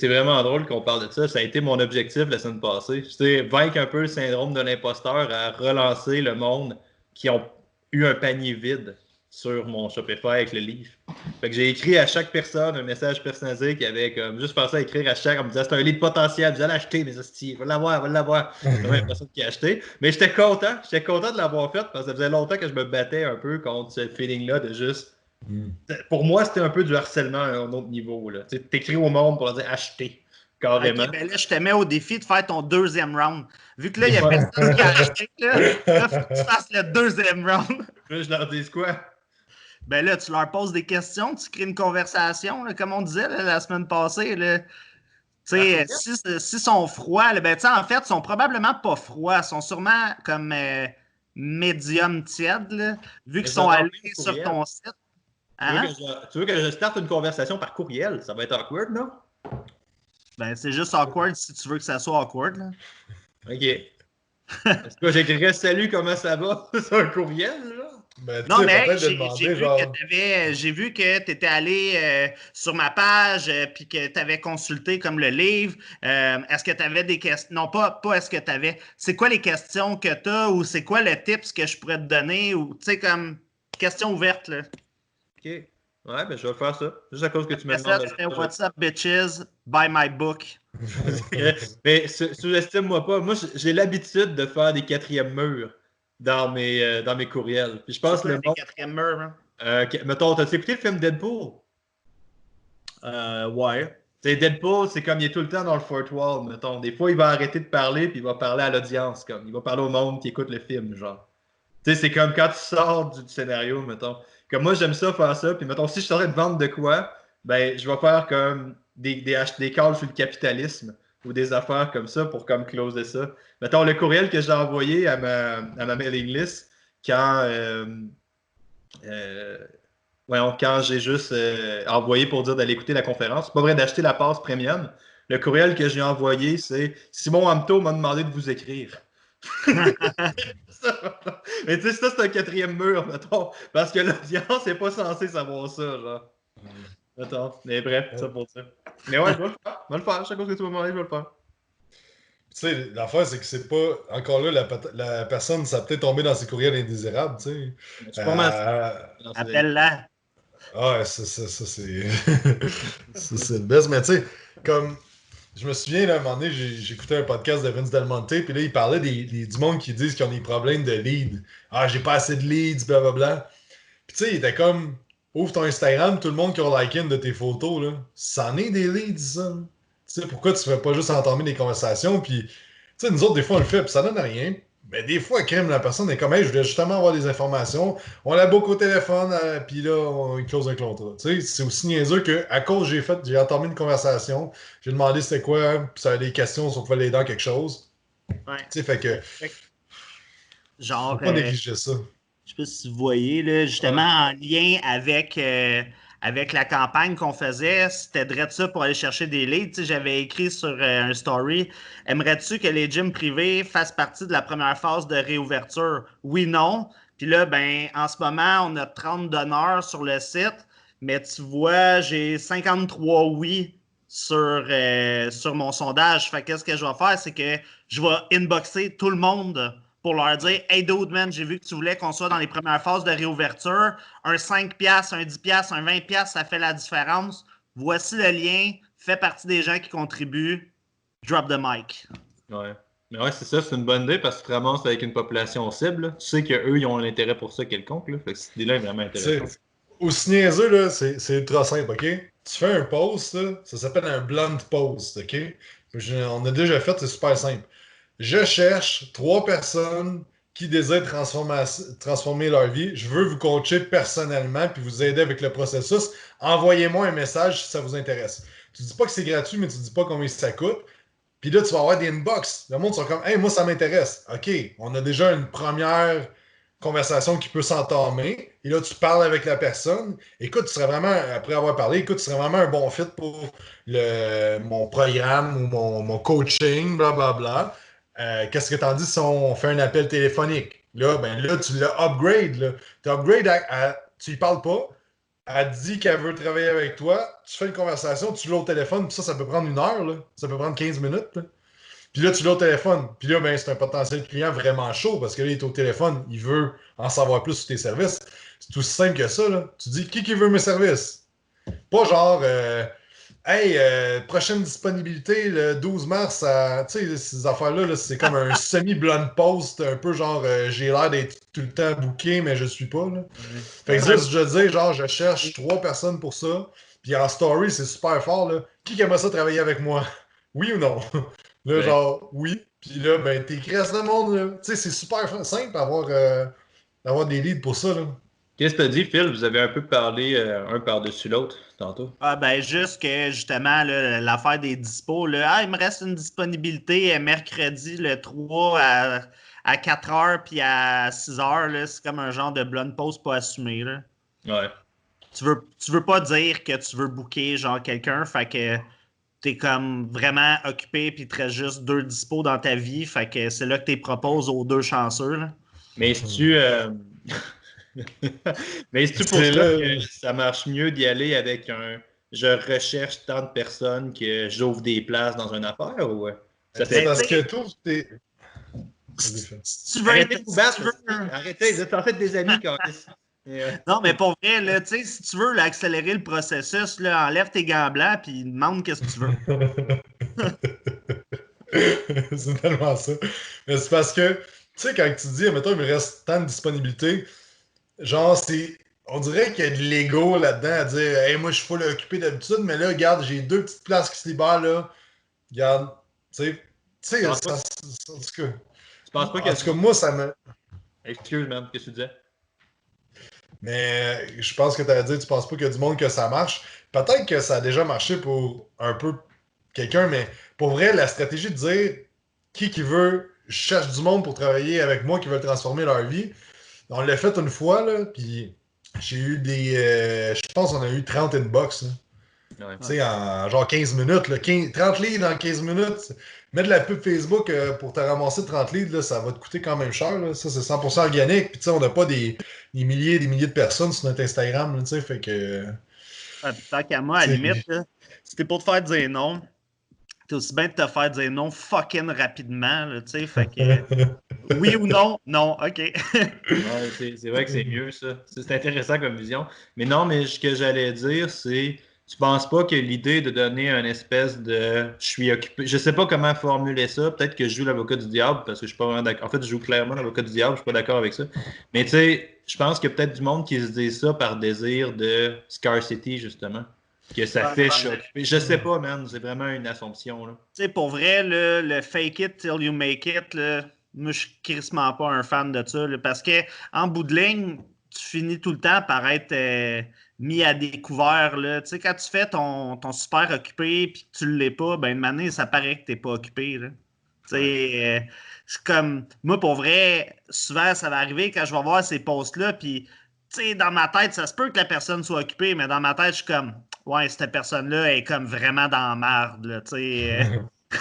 vraiment drôle qu'on parle de ça. Ça a été mon objectif la semaine passée. C'est vaincre un peu le syndrome de l'imposteur à relancer le monde qui ont eu un panier vide. sur mon Shopify avec le livre. Fait que j'ai écrit à chaque personne un message personnalisé qui avait comme juste pensé à écrire à chaque en me disant c'est un livre potentiel, vous allez l'acheter, mes hosties, va l'avoir. C'est la personne qui a acheté. Mais j'étais content de l'avoir fait parce que ça faisait longtemps que je me battais un peu contre ce feeling-là de juste. Pour moi, c'était un peu du harcèlement à un autre niveau. Tu écris au monde pour leur dire acheter. Carrément. Ok, ben là, je te mets au défi de faire ton deuxième round. Vu que là, il n'y a personne qui a acheté, là, faut que tu fasses le deuxième round. Là, je leur dis quoi? Ben là, tu leur poses des questions, tu crées une conversation, là, comme on disait là, la semaine passée. Là. S'ils sont froids, là, ben, en fait, ils sont probablement pas froids. Ils sont sûrement comme médium tiède, là, vu qu'ils sont allés sur ton site. Hein? Tu veux que je starte une conversation par courriel? Ça va être awkward, non? Ben, c'est juste awkward si tu veux que ça soit awkward. Là. OK. Est-ce que j'écrirais salut, comment ça va? C'est un courriel, là? Ben, non, mais j'ai vu que tu étais allé sur ma page puis que tu avais consulté comme le livre. Est-ce que tu avais des questions? Non, pas est-ce que tu avais. C'est quoi les questions que tu as ou c'est quoi le tips que je pourrais te donner? Ou, tu sais, comme question ouverte, là. OK. Ouais, ben je vais faire ça. Juste à cause que tu me demandes. Ça, what's up, bitches? Buy my book. Mais sous-estime-moi pas. Moi, j'ai l'habitude de faire des quatrièmes murs dans mes courriels. Puis je pense le monde... quatrième mur, hein? Mettons, t'as écouté le film Deadpool? Ouais. C'est Deadpool, c'est comme il est tout le temps dans le fourth wall, mettons. Des fois, il va arrêter de parler puis il va parler à l'audience, comme il va parler au monde qui écoute le film, genre. Tu sais, c'est comme quand tu sors du scénario, mettons. Comme moi, j'aime ça, faire ça. Puis mettons, si je suis en train de vendre de quoi, ben, je vais faire comme des calls sur le capitalisme ou des affaires comme ça pour comme closer ça. Mettons, le courriel que j'ai envoyé à ma mailing list quand j'ai juste envoyé pour dire d'aller écouter la conférence. C'est pas vrai d'acheter la passe premium. Le courriel que j'ai envoyé, c'est Simon Hamto m'a demandé de vous écrire. Mais tu sais, ça, c'est un quatrième mur, mettons. Parce que l'audience n'est pas censée savoir ça, genre. Attends, mais bref, ça pour ça. Mais ouais, je vais le faire. Chaque chose que tu vas me demander, je vais le faire. Tu sais, l'affaire, c'est que c'est pas. Encore là, la personne, ça peut-être tombé dans ses courriels indésirables, tu sais. Appelle-la. Ah, ça, c'est. Ça, c'est le best. Mais tu sais, comme. Je me souviens, là, à un moment donné, j'écoutais un podcast de Vince Del Monte, puis là, il parlait du monde qui disent qu'ils ont des problèmes de leads. Ah, j'ai pas assez de leads, blablabla. Puis tu sais, il était comme, ouvre ton Instagram, tout le monde qui a liké une de tes photos, là. C'en est des leads, ça. Tu sais, pourquoi tu fais pas juste entamer des conversations, puis, tu sais, nous autres, des fois, on le fait, puis ça donne rien. Mais des fois, crème, la personne est comme, hey, je voulais justement avoir des informations. On la book au téléphone, puis là, on close un contrat. Tu sais, c'est aussi niaiseux qu'à cause j'ai entamé une conversation, j'ai demandé c'était quoi, puis ça a des questions si on pouvait l'aider dans quelque chose. Ouais. Tu sais, fait que. Genre. Faut pas négliger ça. Je sais pas si vous voyez, là, justement, en lien avec la campagne qu'on faisait, c'était direct ça pour aller chercher des leads. Tu sais, j'avais écrit sur un story, aimerais-tu que les gyms privés fassent partie de la première phase de réouverture? Oui, non. Puis là, ben, en ce moment, on a 30 donneurs sur le site, mais tu vois, j'ai 53 oui sur mon sondage. Fait que qu'est-ce que je vais faire, c'est que je vais inboxer tout le monde pour leur dire « Hey dude, man, j'ai vu que tu voulais qu'on soit dans les premières phases de réouverture. Un 5$, un 10$, un 20$, ça fait la différence. Voici le lien. Fais partie des gens qui contribuent. Drop the mic. » Ouais. Mais ouais, c'est ça, c'est une bonne idée parce que tu te ramasses avec une population cible. Là. Tu sais qu'eux, ils ont un intérêt pour ça quelconque. Là. Fait que cette idée-là est vraiment intéressante. Aussi niaiseux, là, c'est ultra simple, OK? Tu fais un post, là, ça s'appelle un blunt post, OK? On a déjà fait, c'est super simple. Je cherche 3 personnes qui désirent transformer leur vie. Je veux vous coacher personnellement puis vous aider avec le processus. Envoyez-moi un message si ça vous intéresse. Tu dis pas que c'est gratuit, mais tu dis pas combien ça coûte. Puis là, tu vas avoir des inbox. Le monde sera comme « Hey, moi, ça m'intéresse. » OK, on a déjà une première conversation qui peut s'entamer. Et là, tu parles avec la personne. Écoute, tu serais vraiment, après avoir parlé, écoute, tu serais vraiment un bon fit pour mon programme ou mon coaching, blablabla. Qu'est-ce que t'en dis si on fait un appel téléphonique? Là, ben là, tu l'as upgrade. Tu upgrade tu y parles pas. Elle dit qu'elle veut travailler avec toi. Tu fais une conversation, tu l'as au téléphone, puis ça peut prendre 1 heure. Là. Ça peut prendre 15 minutes. Là. Puis là, tu l'as au téléphone. Puis là, ben, c'est un potentiel client vraiment chaud parce que là, il est au téléphone, il veut en savoir plus sur tes services. C'est aussi simple que ça, là. Tu dis, qui veut mes services? Pas genre, hey, prochaine disponibilité le 12 mars, tu sais, ces affaires-là, là, c'est comme un semi-blonde post, un peu genre, j'ai l'air d'être tout le temps booké, mais je suis pas, là. Fait que juste, je dis, genre, je cherche 3 personnes pour ça, puis en story, c'est super fort, là. Qui aimerait ça travailler avec moi? Oui ou non? Là, Ouais. genre, oui. Puis là, ben, t'écris à ce monde, là. Tu sais, c'est super simple d'avoir des leads pour ça, là. Qu'est-ce que tu as dit, Phil? Vous avez un peu parlé un par-dessus l'autre tantôt. Ah ben juste que justement là, l'affaire des dispos, là, il me reste une disponibilité mercredi le 3 à 4 heures puis à 6 heures. Là, c'est comme un genre de blonde pause pas assumé. Là. Ouais. Tu veux pas dire que tu veux booker genre quelqu'un, fait que t'es comme vraiment occupé puis il te reste juste 2 dispos dans ta vie, fait que c'est là que tu proposes aux 2 chanceux. Là. Mais si tu. Mais c'est-tu pour C'est ça là. que ça marche mieux d'y aller avec un je recherche tant de personnes que j'ouvre des places dans une affaire ou ça C'est fait. parce que tous tes. Si tu veux Arrêtez de être- vous si battre, tu veux- arrêtez, vous êtes en fait des amis quand Non, mais pour vrai, là, si tu veux là, accélérer le processus, là, enlève tes gants blancs puis demande qu'est-ce que tu veux. C'est tellement ça. Mais c'est parce que, tu sais, quand tu dis, mettons, il me reste tant de disponibilité, genre, c'est. On dirait qu'il y a de l'ego là-dedans à dire, hey, moi, je suis full occupé d'habitude, mais là, regarde, j'ai 2 petites places qui se libèrent, là. Regarde, tu sais, Tu penses pas, en tout cas, tu penses pas qu'il y a du monde. moi, ça me. Excuse, man, qu'est-ce que tu disais? Mais je pense que tu as dit, tu penses pas qu'il y a du monde que ça marche. Peut-être que ça a déjà marché pour un peu quelqu'un, mais pour vrai, la stratégie de dire qui veut, je cherche du monde pour travailler avec moi qui veut transformer leur vie. On l'a fait une fois, là, puis j'ai eu des. Je pense qu'on a eu 30 inbox. Là. Ouais. Tu sais, en genre 15 minutes, là, 30 leads en 15 minutes. Mettre de la pub Facebook pour te ramasser 30 leads, là, ça va te coûter quand même cher. Là. Ça, c'est 100% organique. Puis, tu sais, on n'a pas des milliers et des milliers de personnes sur notre Instagram. Là, tu sais, fait que. Tant qu'à moi, à la Tu sais, limite, là, si t'es pour te faire dire non, t'es aussi bien de te faire dire non fucking rapidement, là, tu sais, fait que oui ou non, non, ok. Ouais, c'est vrai que c'est mieux, ça. C'est intéressant comme vision. Mais non, mais ce que j'allais dire, c'est tu penses pas que l'idée de donner une espèce de je suis occupé. Je sais pas comment formuler ça. Peut-être que je joue l'avocat du diable parce que je suis pas vraiment d'accord. En fait, je joue clairement l'avocat du diable, je suis pas d'accord avec ça. Mais tu sais, je pense qu'il y a peut-être du monde qui se dit ça par désir de scarcity, justement. Que ça fait je suis occupé. Je sais pas, man. C'est vraiment une assumption, là. Tu sais, pour vrai, là, le fake it till you make it, là, moi, je suis crissement pas un fan de ça, là, parce que en bout de ligne, tu finis tout le temps par être mis à découvert. Là. Tu sais, quand tu fais ton super occupé et que tu ne l'es pas, ben, une année, ça paraît que tu n'es pas occupé. Là. Tu sais, c'est comme, moi, pour vrai, souvent, ça va arriver quand je vais voir ces posts-là, puis, tu sais, dans ma tête, ça se peut que la personne soit occupée, mais dans ma tête, je suis comme, ouais, cette personne-là est comme vraiment dans la marde, là, tu sais.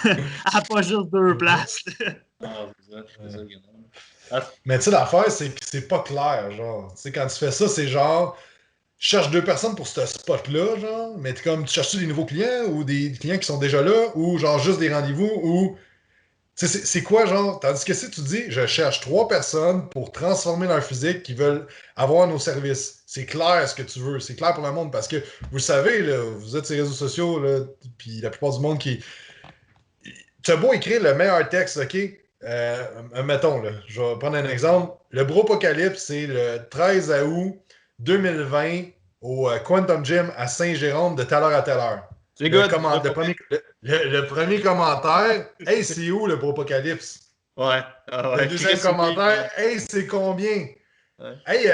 Elle n'a pas juste 2 places. Ah, c'est ça, Ah, Mais tu sais, l'affaire, c'est que c'est pas clair, genre. Tu sais, quand tu fais ça, c'est genre, je cherche 2 personnes pour ce spot-là, genre, mais t'es comme, tu cherches des nouveaux clients ou des clients qui sont déjà là, ou genre juste des rendez-vous, ou. Tu sais, c'est quoi, genre, tandis que si tu dis, je cherche 3 personnes pour transformer leur physique qui veulent avoir nos services, c'est clair ce que tu veux, c'est clair pour le monde, parce que vous savez, là, vous êtes sur les réseaux sociaux, là, puis la plupart du monde qui. Tu as beau écrire le meilleur texte, OK? Mettons, là, je vais prendre un exemple. Le Bropocalypse, c'est le 13 août 2020 au Quantum Gym à Saint-Jérôme de telle heure à telle heure. c'est good. Le premier commentaire, hey, c'est où le Bropocalypse? Ouais. Ah, Le ouais. deuxième Chris, commentaire, hey, c'est combien? ouais. Hey,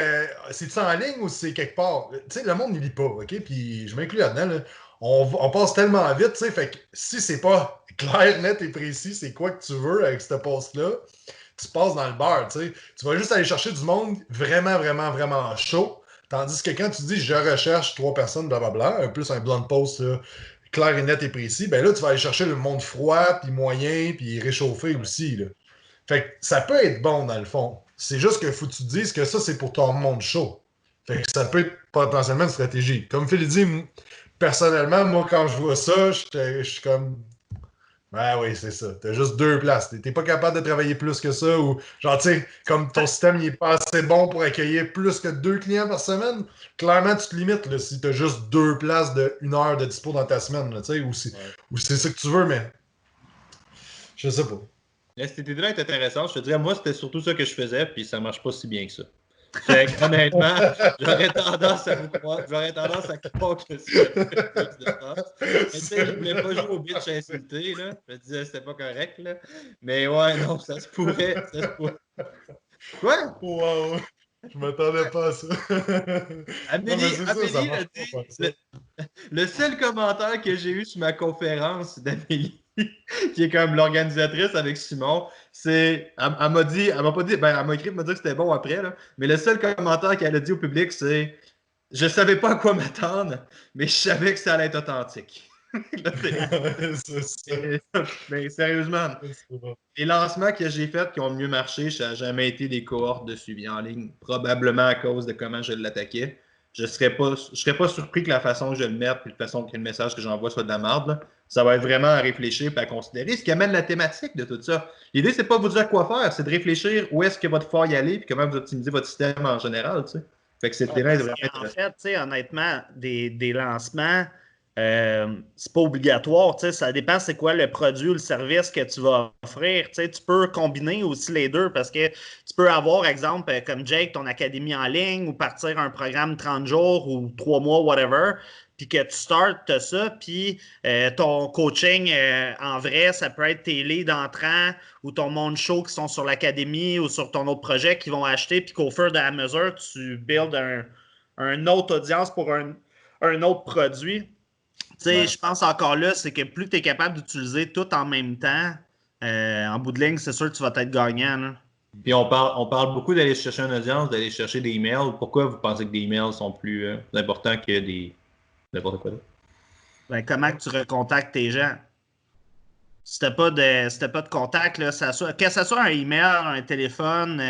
c'est-tu en ligne ou c'est quelque part? Tu sais, le monde ne lit pas, OK? Puis je m'inclus là-dedans. Là. On passe tellement vite, tu sais, fait que si c'est pas clair, net et précis, c'est quoi que tu veux avec ce post-là, tu passes dans le beurre, tu sais. Tu vas juste aller chercher du monde vraiment, vraiment, vraiment chaud. Tandis que quand tu dis je recherche 3 personnes, blablabla, plus un blonde post là, clair et net et précis, ben là, tu vas aller chercher le monde froid, puis moyen, puis réchauffé aussi, là. Fait que ça peut être bon dans le fond. C'est juste que faut que tu te dises que ça, c'est pour ton monde chaud. Fait que ça peut être potentiellement une stratégie. Comme Phil dit, personnellement, moi, quand je vois ça, je suis comme. Ouais, oui, c'est ça. T'as juste 2 places. T'es pas capable de travailler plus que ça ou, genre, tu sais, comme ton système il est pas assez bon pour accueillir plus que 2 clients par semaine, clairement, tu te limites là, si t'as juste 2 places de 1 heure de dispo dans ta semaine, là, tu sais, Ouais. ou c'est ça que tu veux, mais je sais pas. Cette idée-là est intéressante. Je te dirais, moi, c'était surtout ça que je faisais, puis ça marche pas si bien que ça. Fait que, honnêtement, j'aurais tendance à croire que c'est plus de sens. Mais tu sais, je voulais pas jouer au bitch insulté, là. Je me disais, c'était pas correct, là. Mais ouais, non, ça se pourrait. Ça se pourrait. Quoi? Wow! Je m'attendais pas à ça. Non, mais Amélie, c'est ça, ça Amélie a marche pas dit, faire ça. le seul commentaire que j'ai eu sur ma conférence d'Amélie, qui est comme l'organisatrice avec Simon, c'est. Elle m'a dit, elle m'a pas dit, ben, elle m'a écrit pour me dire que c'était bon après, là, mais le seul commentaire qu'elle a dit au public, c'est je savais pas à quoi m'attendre, mais je savais que ça allait être authentique. Là, C'est ça. mais sérieusement, C'est bon. les lancements que j'ai faits qui ont mieux marché, ça n'a jamais été des cohortes de suivi en ligne, probablement à cause de comment je l'attaquais. Je ne serais pas surpris que la façon que je le mette et la façon que le message que j'envoie soit de la merde. Là. Ça va être vraiment à réfléchir et à considérer ce qui amène la thématique de tout ça. L'idée, c'est pas vous dire quoi faire, c'est de réfléchir où est-ce que votre pouvoir y aller et comment vous optimisez votre système en général. Tu sais. Fait que cette Ouais, terrain est parce vraiment qu'en intéressant. fait, tu sais, honnêtement, des lancements, c'est pas obligatoire. Tu sais, ça dépend c'est quoi le produit ou le service que tu vas offrir. Tu sais, tu peux combiner aussi les deux parce que tu peux avoir, exemple, comme Jake, ton académie en ligne ou partir un programme 30 jours ou 3 mois, whatever, puis que tu startes ça, puis ton coaching en vrai, ça peut être tes leads entrants ou ton monde show qui sont sur l'académie ou sur ton autre projet qui vont acheter, puis qu'au fur et à mesure, tu builds un autre audience pour un autre produit. Tu sais, Ouais. je pense encore là, c'est que plus tu es capable d'utiliser tout en même temps, en bout de ligne, c'est sûr que tu vas être gagnant. Là. Puis on parle beaucoup d'aller chercher une audience, d'aller chercher des emails. Pourquoi vous pensez que des emails sont plus importants que des n'importe quoi d'autre? Ben, comment que tu recontactes tes gens? Si tu n'as pas de contact, là, que ce soit un email, un téléphone,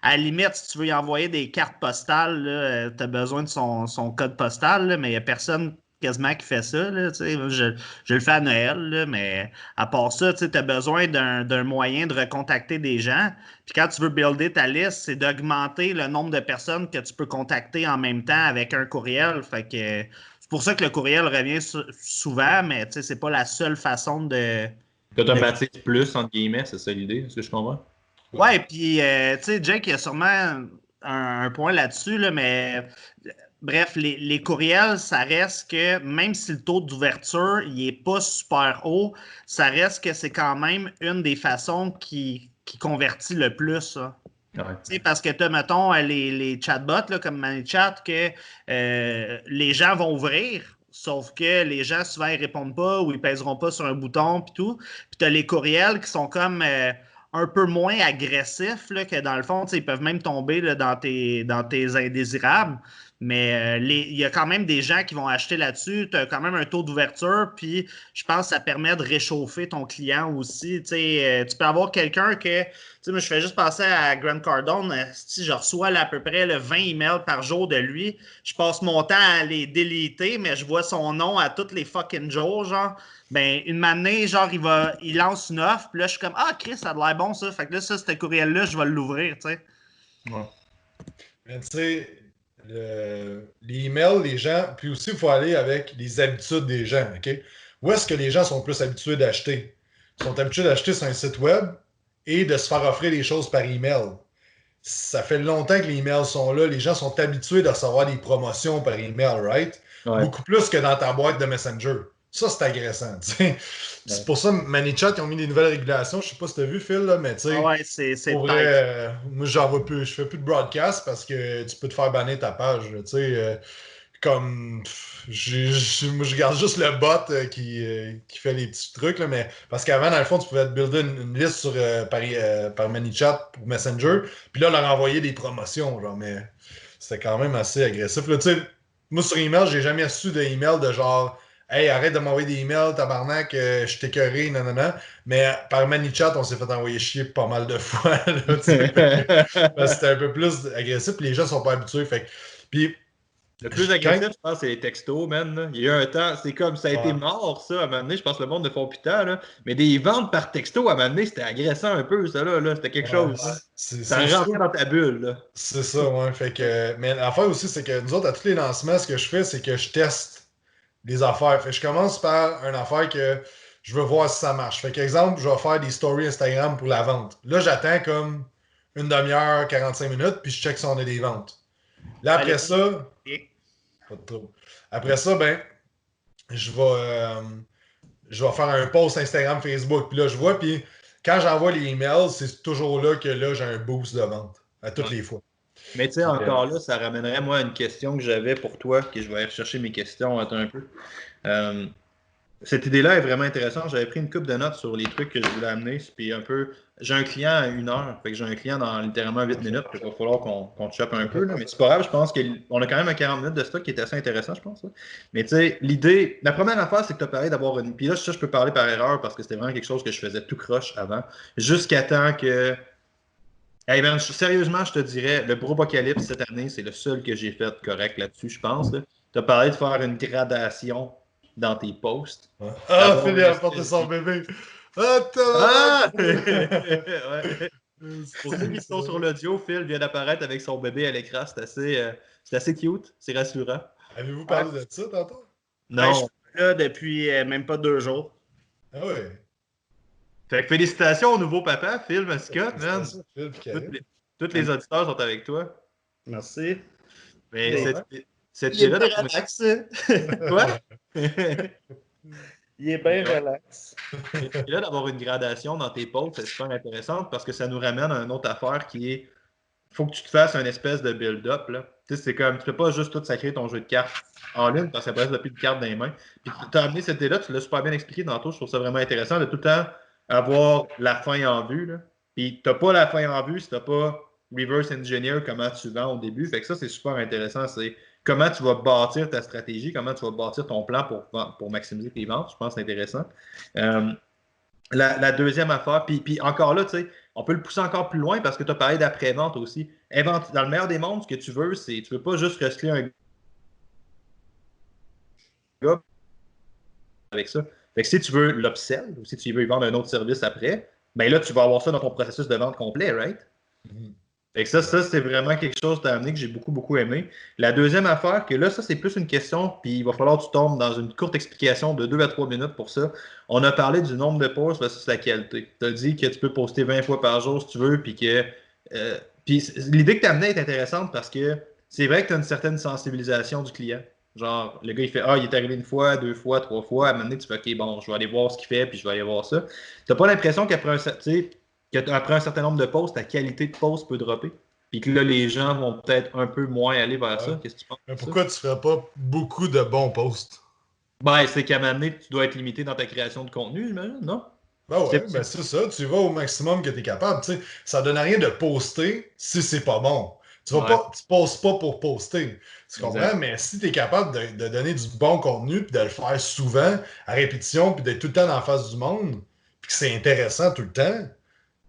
à la limite, si tu veux y envoyer des cartes postales, tu as besoin de son code postal, là, mais il n'y a personne quasiment qui fait ça. Là, je le fais à Noël, là, mais à part ça, tu as besoin d'un moyen de recontacter des gens. Puis quand tu veux builder ta liste, c'est d'augmenter le nombre de personnes que tu peux contacter en même temps avec un courriel. Fait que c'est pour ça que le courriel revient souvent, mais c'est pas la seule façon de T'automatises plus, entre guillemets, c'est ça l'idée, est-ce que je comprends? Ouais, puis, tu sais, Jake, il y a sûrement un point là-dessus, là, mais bref, les courriels, ça reste que même si le taux d'ouverture, il n'est pas super haut, ça reste que c'est quand même une des façons qui convertit le plus. Hein. Ouais. Parce que tu as, mettons, les chatbots là, comme ManyChat, que les gens vont ouvrir, sauf que les gens, souvent, ils répondent pas ou ils pèseront pas sur un bouton puis tout. Puis tu as les courriels qui sont comme un peu moins agressifs, là, que dans le fond, ils peuvent même tomber là, dans tes indésirables. Mais il y a quand même des gens qui vont acheter là-dessus. Tu as quand même un taux d'ouverture, puis je pense que ça permet de réchauffer ton client aussi. Tu peux avoir quelqu'un que moi, je fais juste penser à Grant Cardone. Si je reçois là, à peu près 20 emails par jour de lui, je passe mon temps à les déliter, mais je vois son nom à tous les fucking jours, genre. Ben, une matinée, genre, il lance une offre, puis là, je suis comme, ah, Chris, ça a l'air bon, ça. Fait que là, ce courriel-là, je vais l'ouvrir, tu sais. Ouais. Mais tu sais, les emails, les gens, puis aussi, il faut aller avec les habitudes des gens, OK? Où est-ce que les gens sont plus habitués d'acheter? Ils sont habitués d'acheter sur un site web et de se faire offrir des choses par email. Ça fait longtemps que les emails sont là. Les gens sont habitués de recevoir des promotions par email, right? Ouais. Beaucoup plus que dans ta boîte de Messenger. Ça, c'est agressant. T'sais. C'est pour ça que ManyChat, ils ont mis des nouvelles régulations. Je sais pas si tu as vu, Phil, là, mais tu sais, Ah ouais, c'est pour tight. vrai, moi, j'en vois plus. Je fais plus de broadcast parce que tu peux te faire bannir ta page. Tu sais, comme moi, je garde juste le bot qui fait les petits trucs, là, mais parce qu'avant, dans le fond, tu pouvais te builder une liste par ManyChat pour Messenger, puis là, leur envoyer des promotions, genre, mais c'était quand même assez agressif. Là, tu sais, moi, sur email, j'ai jamais reçu d'email de genre Hey, arrête de m'envoyer des emails, tabarnak, je t'ai écœuré, nanana. Mais par ManyChat, on s'est fait envoyer chier pas mal de fois. Là, parce que c'était un peu plus agressif, puis les gens sont pas habitués. Fait, puis Le plus agressif, je pense, c'est les textos, man. Là. Il y a eu un temps, c'est comme ça a été mort, ça, à un moment donné. Je pense que le monde ne font plus tard, là. Mais des ventes par texto, à un moment donné, c'était agressant un peu, ça, là. C'était quelque chose. Ça rentrait dans ta bulle, là. C'est ça, ouais. Fait que, mais l'affaire aussi, c'est que nous autres, à tous les lancements, ce que je fais, c'est que je teste des affaires. Fait que je commence par une affaire que je veux voir si ça marche. Fait qu'exemple, je vais faire des stories Instagram pour la vente. Là, j'attends comme une demi-heure, 45 minutes, puis je check si on a des ventes. Là, après ça, pas de trouble. Après ça, ben, je vais faire un post Instagram, Facebook. Puis là, je vois, puis quand j'envoie les emails, c'est toujours là que là, j'ai un boost de vente. À toutes les fois. Mais tu sais, encore là, ça ramènerait, moi, à une question que j'avais pour toi, que je vais aller rechercher mes questions, attends un peu. Cette idée-là est vraiment intéressante. J'avais pris une coupe de notes sur les trucs que je voulais amener. Puis un peu, j'ai un client à 1 heure. Fait que j'ai un client dans littéralement 8 minutes. Il va falloir qu'on te chope un peu. Là. Mais c'est pas grave, je pense qu'on a quand même un 40 minutes de stock qui est assez intéressant, je pense. Là. Mais tu sais, l'idée, la première affaire, c'est que tu as parlé d'avoir une. Puis là, je peux parler par erreur parce que c'était vraiment quelque chose que je faisais tout croche avant. Jusqu'à temps que. Hey man, sérieusement, je te dirais, le Brobocalypse cette année, c'est le seul que j'ai fait correct là-dessus, je pense. Tu as parlé de faire une gradation dans tes posts. Ah, Philippe a porté son bébé. Ah! Ouais. Pour ceux qui sont sur l'audio, Phil vient d'apparaître avec son bébé à l'écran. C'est assez cute, c'est rassurant. Avez-vous parlé de ça tantôt? Non. Je suis là depuis même pas 2 jours. Ah ouais. Fait que félicitations au nouveau papa, Phil Mascotte, man. Tous les auditeurs sont avec toi. Merci. Mais cette il est bien relax. Quoi? Il est bien relax. Et là, d'avoir une gradation dans tes posts, c'est super intéressant parce que ça nous ramène à une autre affaire qui est il faut que tu te fasses une espèce de build-up. Tu sais, c'est comme, tu peux pas juste tout sacrer ton jeu de cartes en ligne parce qu'après, tu n'as plus de cartes dans les mains. Puis tu as amené cette idée-là, tu l'as super bien expliqué tantôt, je trouve ça vraiment intéressant de tout le temps avoir la fin en vue. Là. Puis tu n'as pas la fin en vue si tu n'as pas reverse engineer comment tu vends au début. Fait que ça, c'est super intéressant. C'est comment tu vas bâtir ta stratégie, comment tu vas bâtir ton plan pour maximiser tes ventes. Je pense que c'est intéressant. La deuxième affaire, puis encore là, tu sais, on peut le pousser encore plus loin parce que tu as parlé d'après-vente aussi. Dans le meilleur des mondes, ce que tu veux, c'est tu veux pas juste recycler un gars avec ça. Fait que si tu veux l'upsell ou si tu veux y vendre un autre service après, ben là, tu vas avoir ça dans ton processus de vente complet, right? Fait que ça c'est vraiment quelque chose que tu as amené que j'ai beaucoup, beaucoup aimé. La deuxième affaire, que là, ça, c'est plus une question, puis il va falloir que tu tombes dans une courte explication de 2 à 3 minutes pour ça. On a parlé du nombre de posts versus la qualité. Tu as dit que tu peux poster 20 fois par jour si tu veux, puis que. Puis l'idée que tu as amenée est intéressante parce que c'est vrai que tu as une certaine sensibilisation du client. Genre, le gars, il fait il est arrivé 1 fois, 2 fois, 3 fois. À un moment donné, tu fais OK, bon, je vais aller voir ce qu'il fait, puis je vais aller voir ça. Tu n'as pas l'impression qu'après un certain nombre de posts, ta qualité de post peut dropper. Puis que là, les gens vont peut-être un peu moins aller vers ça. Qu'est-ce que tu penses? Mais pourquoi tu ne ferais pas beaucoup de bons posts? Ben, c'est qu'à un moment donné, tu dois être limité dans ta création de contenu, j'imagine, non? Ben ouais, ben c'est ça. Tu vas au maximum que tu es capable. Tu sais, ça ne donne rien de poster si c'est pas bon. Tu ne postes pas pour poster. Tu comprends? Exact. Mais si tu es capable de donner du bon contenu, puis de le faire souvent, à répétition, puis d'être tout le temps dans la face du monde, puis que c'est intéressant tout le temps,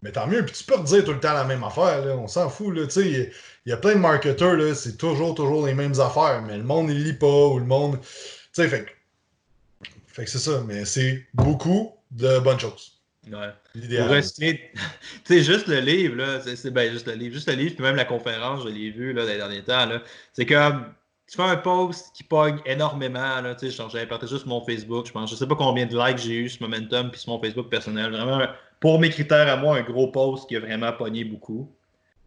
mais tant mieux. Puis tu peux redire tout le temps la même affaire. Là. On s'en fout. Il y a plein de marketeurs, là, c'est toujours les mêmes affaires. Mais le monde, il lit pas, ou le monde. Tu sais, fait que c'est ça. Mais c'est beaucoup de bonnes choses. Ouais. L'idéal. Tu sais, juste le livre, là, c'est ben, juste le livre, puis même la conférence, je l'ai vu là, dans les derniers temps. Là, c'est comme. Tu fais un post qui pogne énormément. Là, j'avais partagé sur mon Facebook. Je sais pas combien de likes j'ai eu sur Momentum puis sur mon Facebook personnel. Vraiment, pour mes critères à moi, un gros post qui a vraiment pogné beaucoup.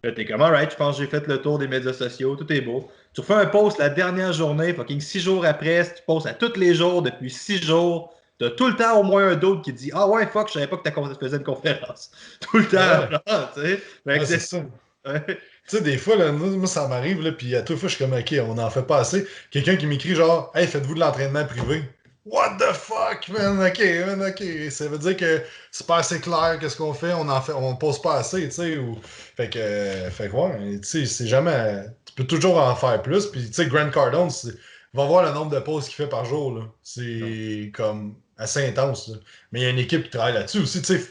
Là, t'es comme, alright, je pense que j'ai fait le tour des médias sociaux. Tout est beau. Tu refais un post la dernière journée, fucking 6 jours après. Si tu postes à tous les jours depuis 6 jours, t'as tout le temps au moins un d'autre qui dit ah ouais, fuck, je savais pas que tu faisais une conférence. Tout le temps. Tu sais. C'est ça. Ouais. Tu sais, des fois, là, moi, ça m'arrive, puis à toute fois, je suis comme, OK, on n'en fait pas assez. Quelqu'un qui m'écrit genre, hey, faites-vous de l'entraînement privé. What the fuck, man? OK. Ça veut dire que c'est pas assez clair qu'est-ce qu'on fait, on pose pas assez, tu sais. Fait que, ouais, tu sais, c'est jamais. Tu peux toujours en faire plus. Puis, tu sais, Grant Cardone, va voir le nombre de pauses qu'il fait par jour, là. C'est comme assez intense, là. Mais il y a une équipe qui travaille là-dessus aussi, tu sais.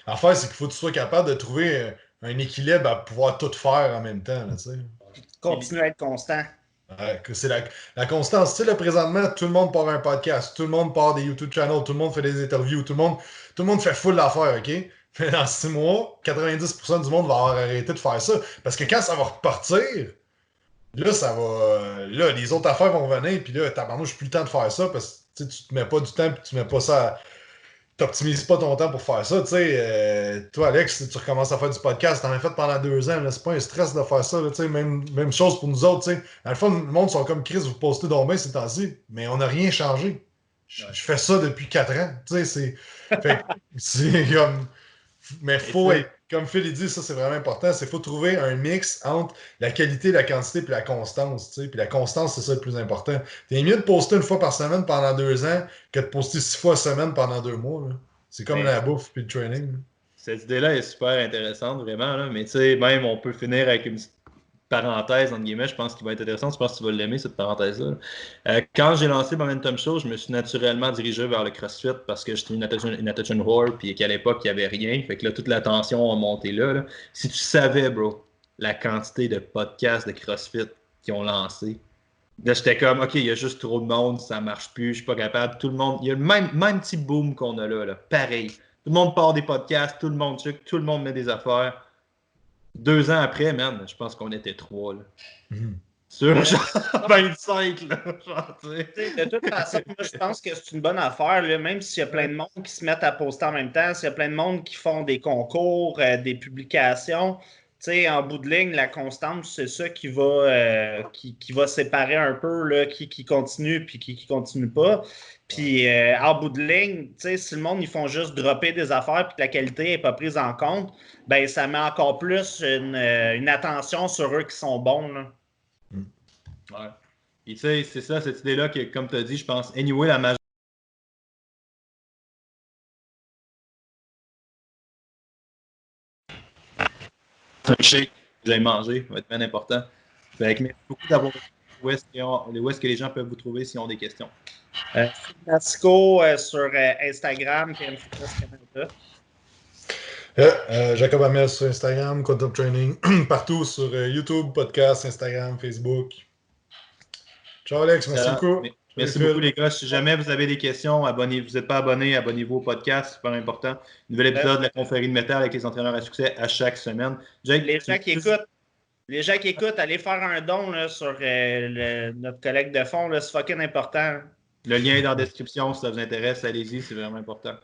L'affaire, c'est qu'il faut que tu sois capable de trouver un équilibre à pouvoir tout faire en même temps. Là, continuer à être constant. Ouais, que c'est la constance. Tu sais, là, présentement, tout le monde part un podcast, tout le monde part des YouTube channels, tout le monde fait des interviews, tout le monde fait full d'affaires, OK? Mais dans 6 mois, 90% du monde va avoir arrêté de faire ça. Parce que quand ça va repartir, là, ça va. Là, les autres affaires vont venir, puis là, tabarnouche, j'ai plus le temps de faire ça parce que tu te mets pas du temps, puis tu mets pas ça. T'optimises pas ton temps pour faire ça, tu sais. Toi, Alex, si tu recommences à faire du podcast, t'en as fait pendant 2 ans, là, c'est pas un stress de faire ça, là, tu sais. Même chose pour nous autres, tu sais. Dans le fond, le monde sont comme Chris, vous postez donc bien ces temps-ci, mais on n'a rien changé. Je fais ça depuis 4 ans, tu sais. Fait que c'est comme. Mais faut être, comme Phil dit, ça c'est vraiment important, c'est faut trouver un mix entre la qualité, la quantité puis la constance, tu sais. Puis la constance, c'est ça le plus important. T'es mieux de poster une fois par semaine pendant 2 ans que de poster 6 fois semaine pendant 2 mois, là. C'est comme Mais la bouffe puis le training, là. cette idée-là est super intéressante, vraiment. Là. Mais tu sais, même on peut finir avec une petite parenthèse, entre guillemets, je pense qu'il va être intéressant. Je pense que tu vas l'aimer, cette parenthèse-là. Quand j'ai lancé Momentum Show, je me suis naturellement dirigé vers le CrossFit parce que j'étais une attention whore, puis qu'à l'époque, il n'y avait rien. Fait que là, toute l'attention a monté là, là. Si tu savais, bro, la quantité de podcasts de CrossFit qui ont lancé, là, j'étais comme, OK, il y a juste trop de monde, ça marche plus, je suis pas capable. Tout le monde, il y a le même petit boom qu'on a là, pareil. Tout le monde part des podcasts, tout le monde check, tout le monde met des affaires. 2 ans après, man, je pense qu'on était 3, là. Sur genre 25, là. Genre, tu sais. De toute façon, moi, je pense que c'est une bonne affaire, là, même s'il y a plein de monde qui se mettent à poster en même temps, s'il y a plein de monde qui font des concours, des publications. En bout de ligne, la constance, c'est ça qui va séparer un peu là, qui continue et qui continue pas. Puis en bout de ligne, si le monde ils font juste dropper des affaires et que la qualité n'est pas prise en compte, ben ça met encore plus une attention sur eux qui sont bons. Là. Ouais. Et tu sais, c'est ça, cette idée-là que, comme tu as dit, je pense, anyway, la majorité. Un shake que vous avez mangé va être bien important. Fait que merci beaucoup d'avoir où est-ce que les gens peuvent vous trouver s'ils ont des questions. Nasco sur Instagram, PM Fitness Canada. Jacob Hamel sur Instagram, Quantum Training, partout sur YouTube, podcast, Instagram, Facebook. Ciao Alex, merci beaucoup. Merci beaucoup les gars. Si jamais vous avez des questions, abonnez-vous. Vous n'êtes pas abonné, abonnez-vous au podcast, super important. Nouvel épisode de la confrérie de métal avec les entraîneurs à succès à chaque semaine. Jake, les gens qui écoutent, allez faire un don là, sur notre collègue de fond, c'est fucking important. Le lien est dans la description si ça vous intéresse, allez-y, c'est vraiment important.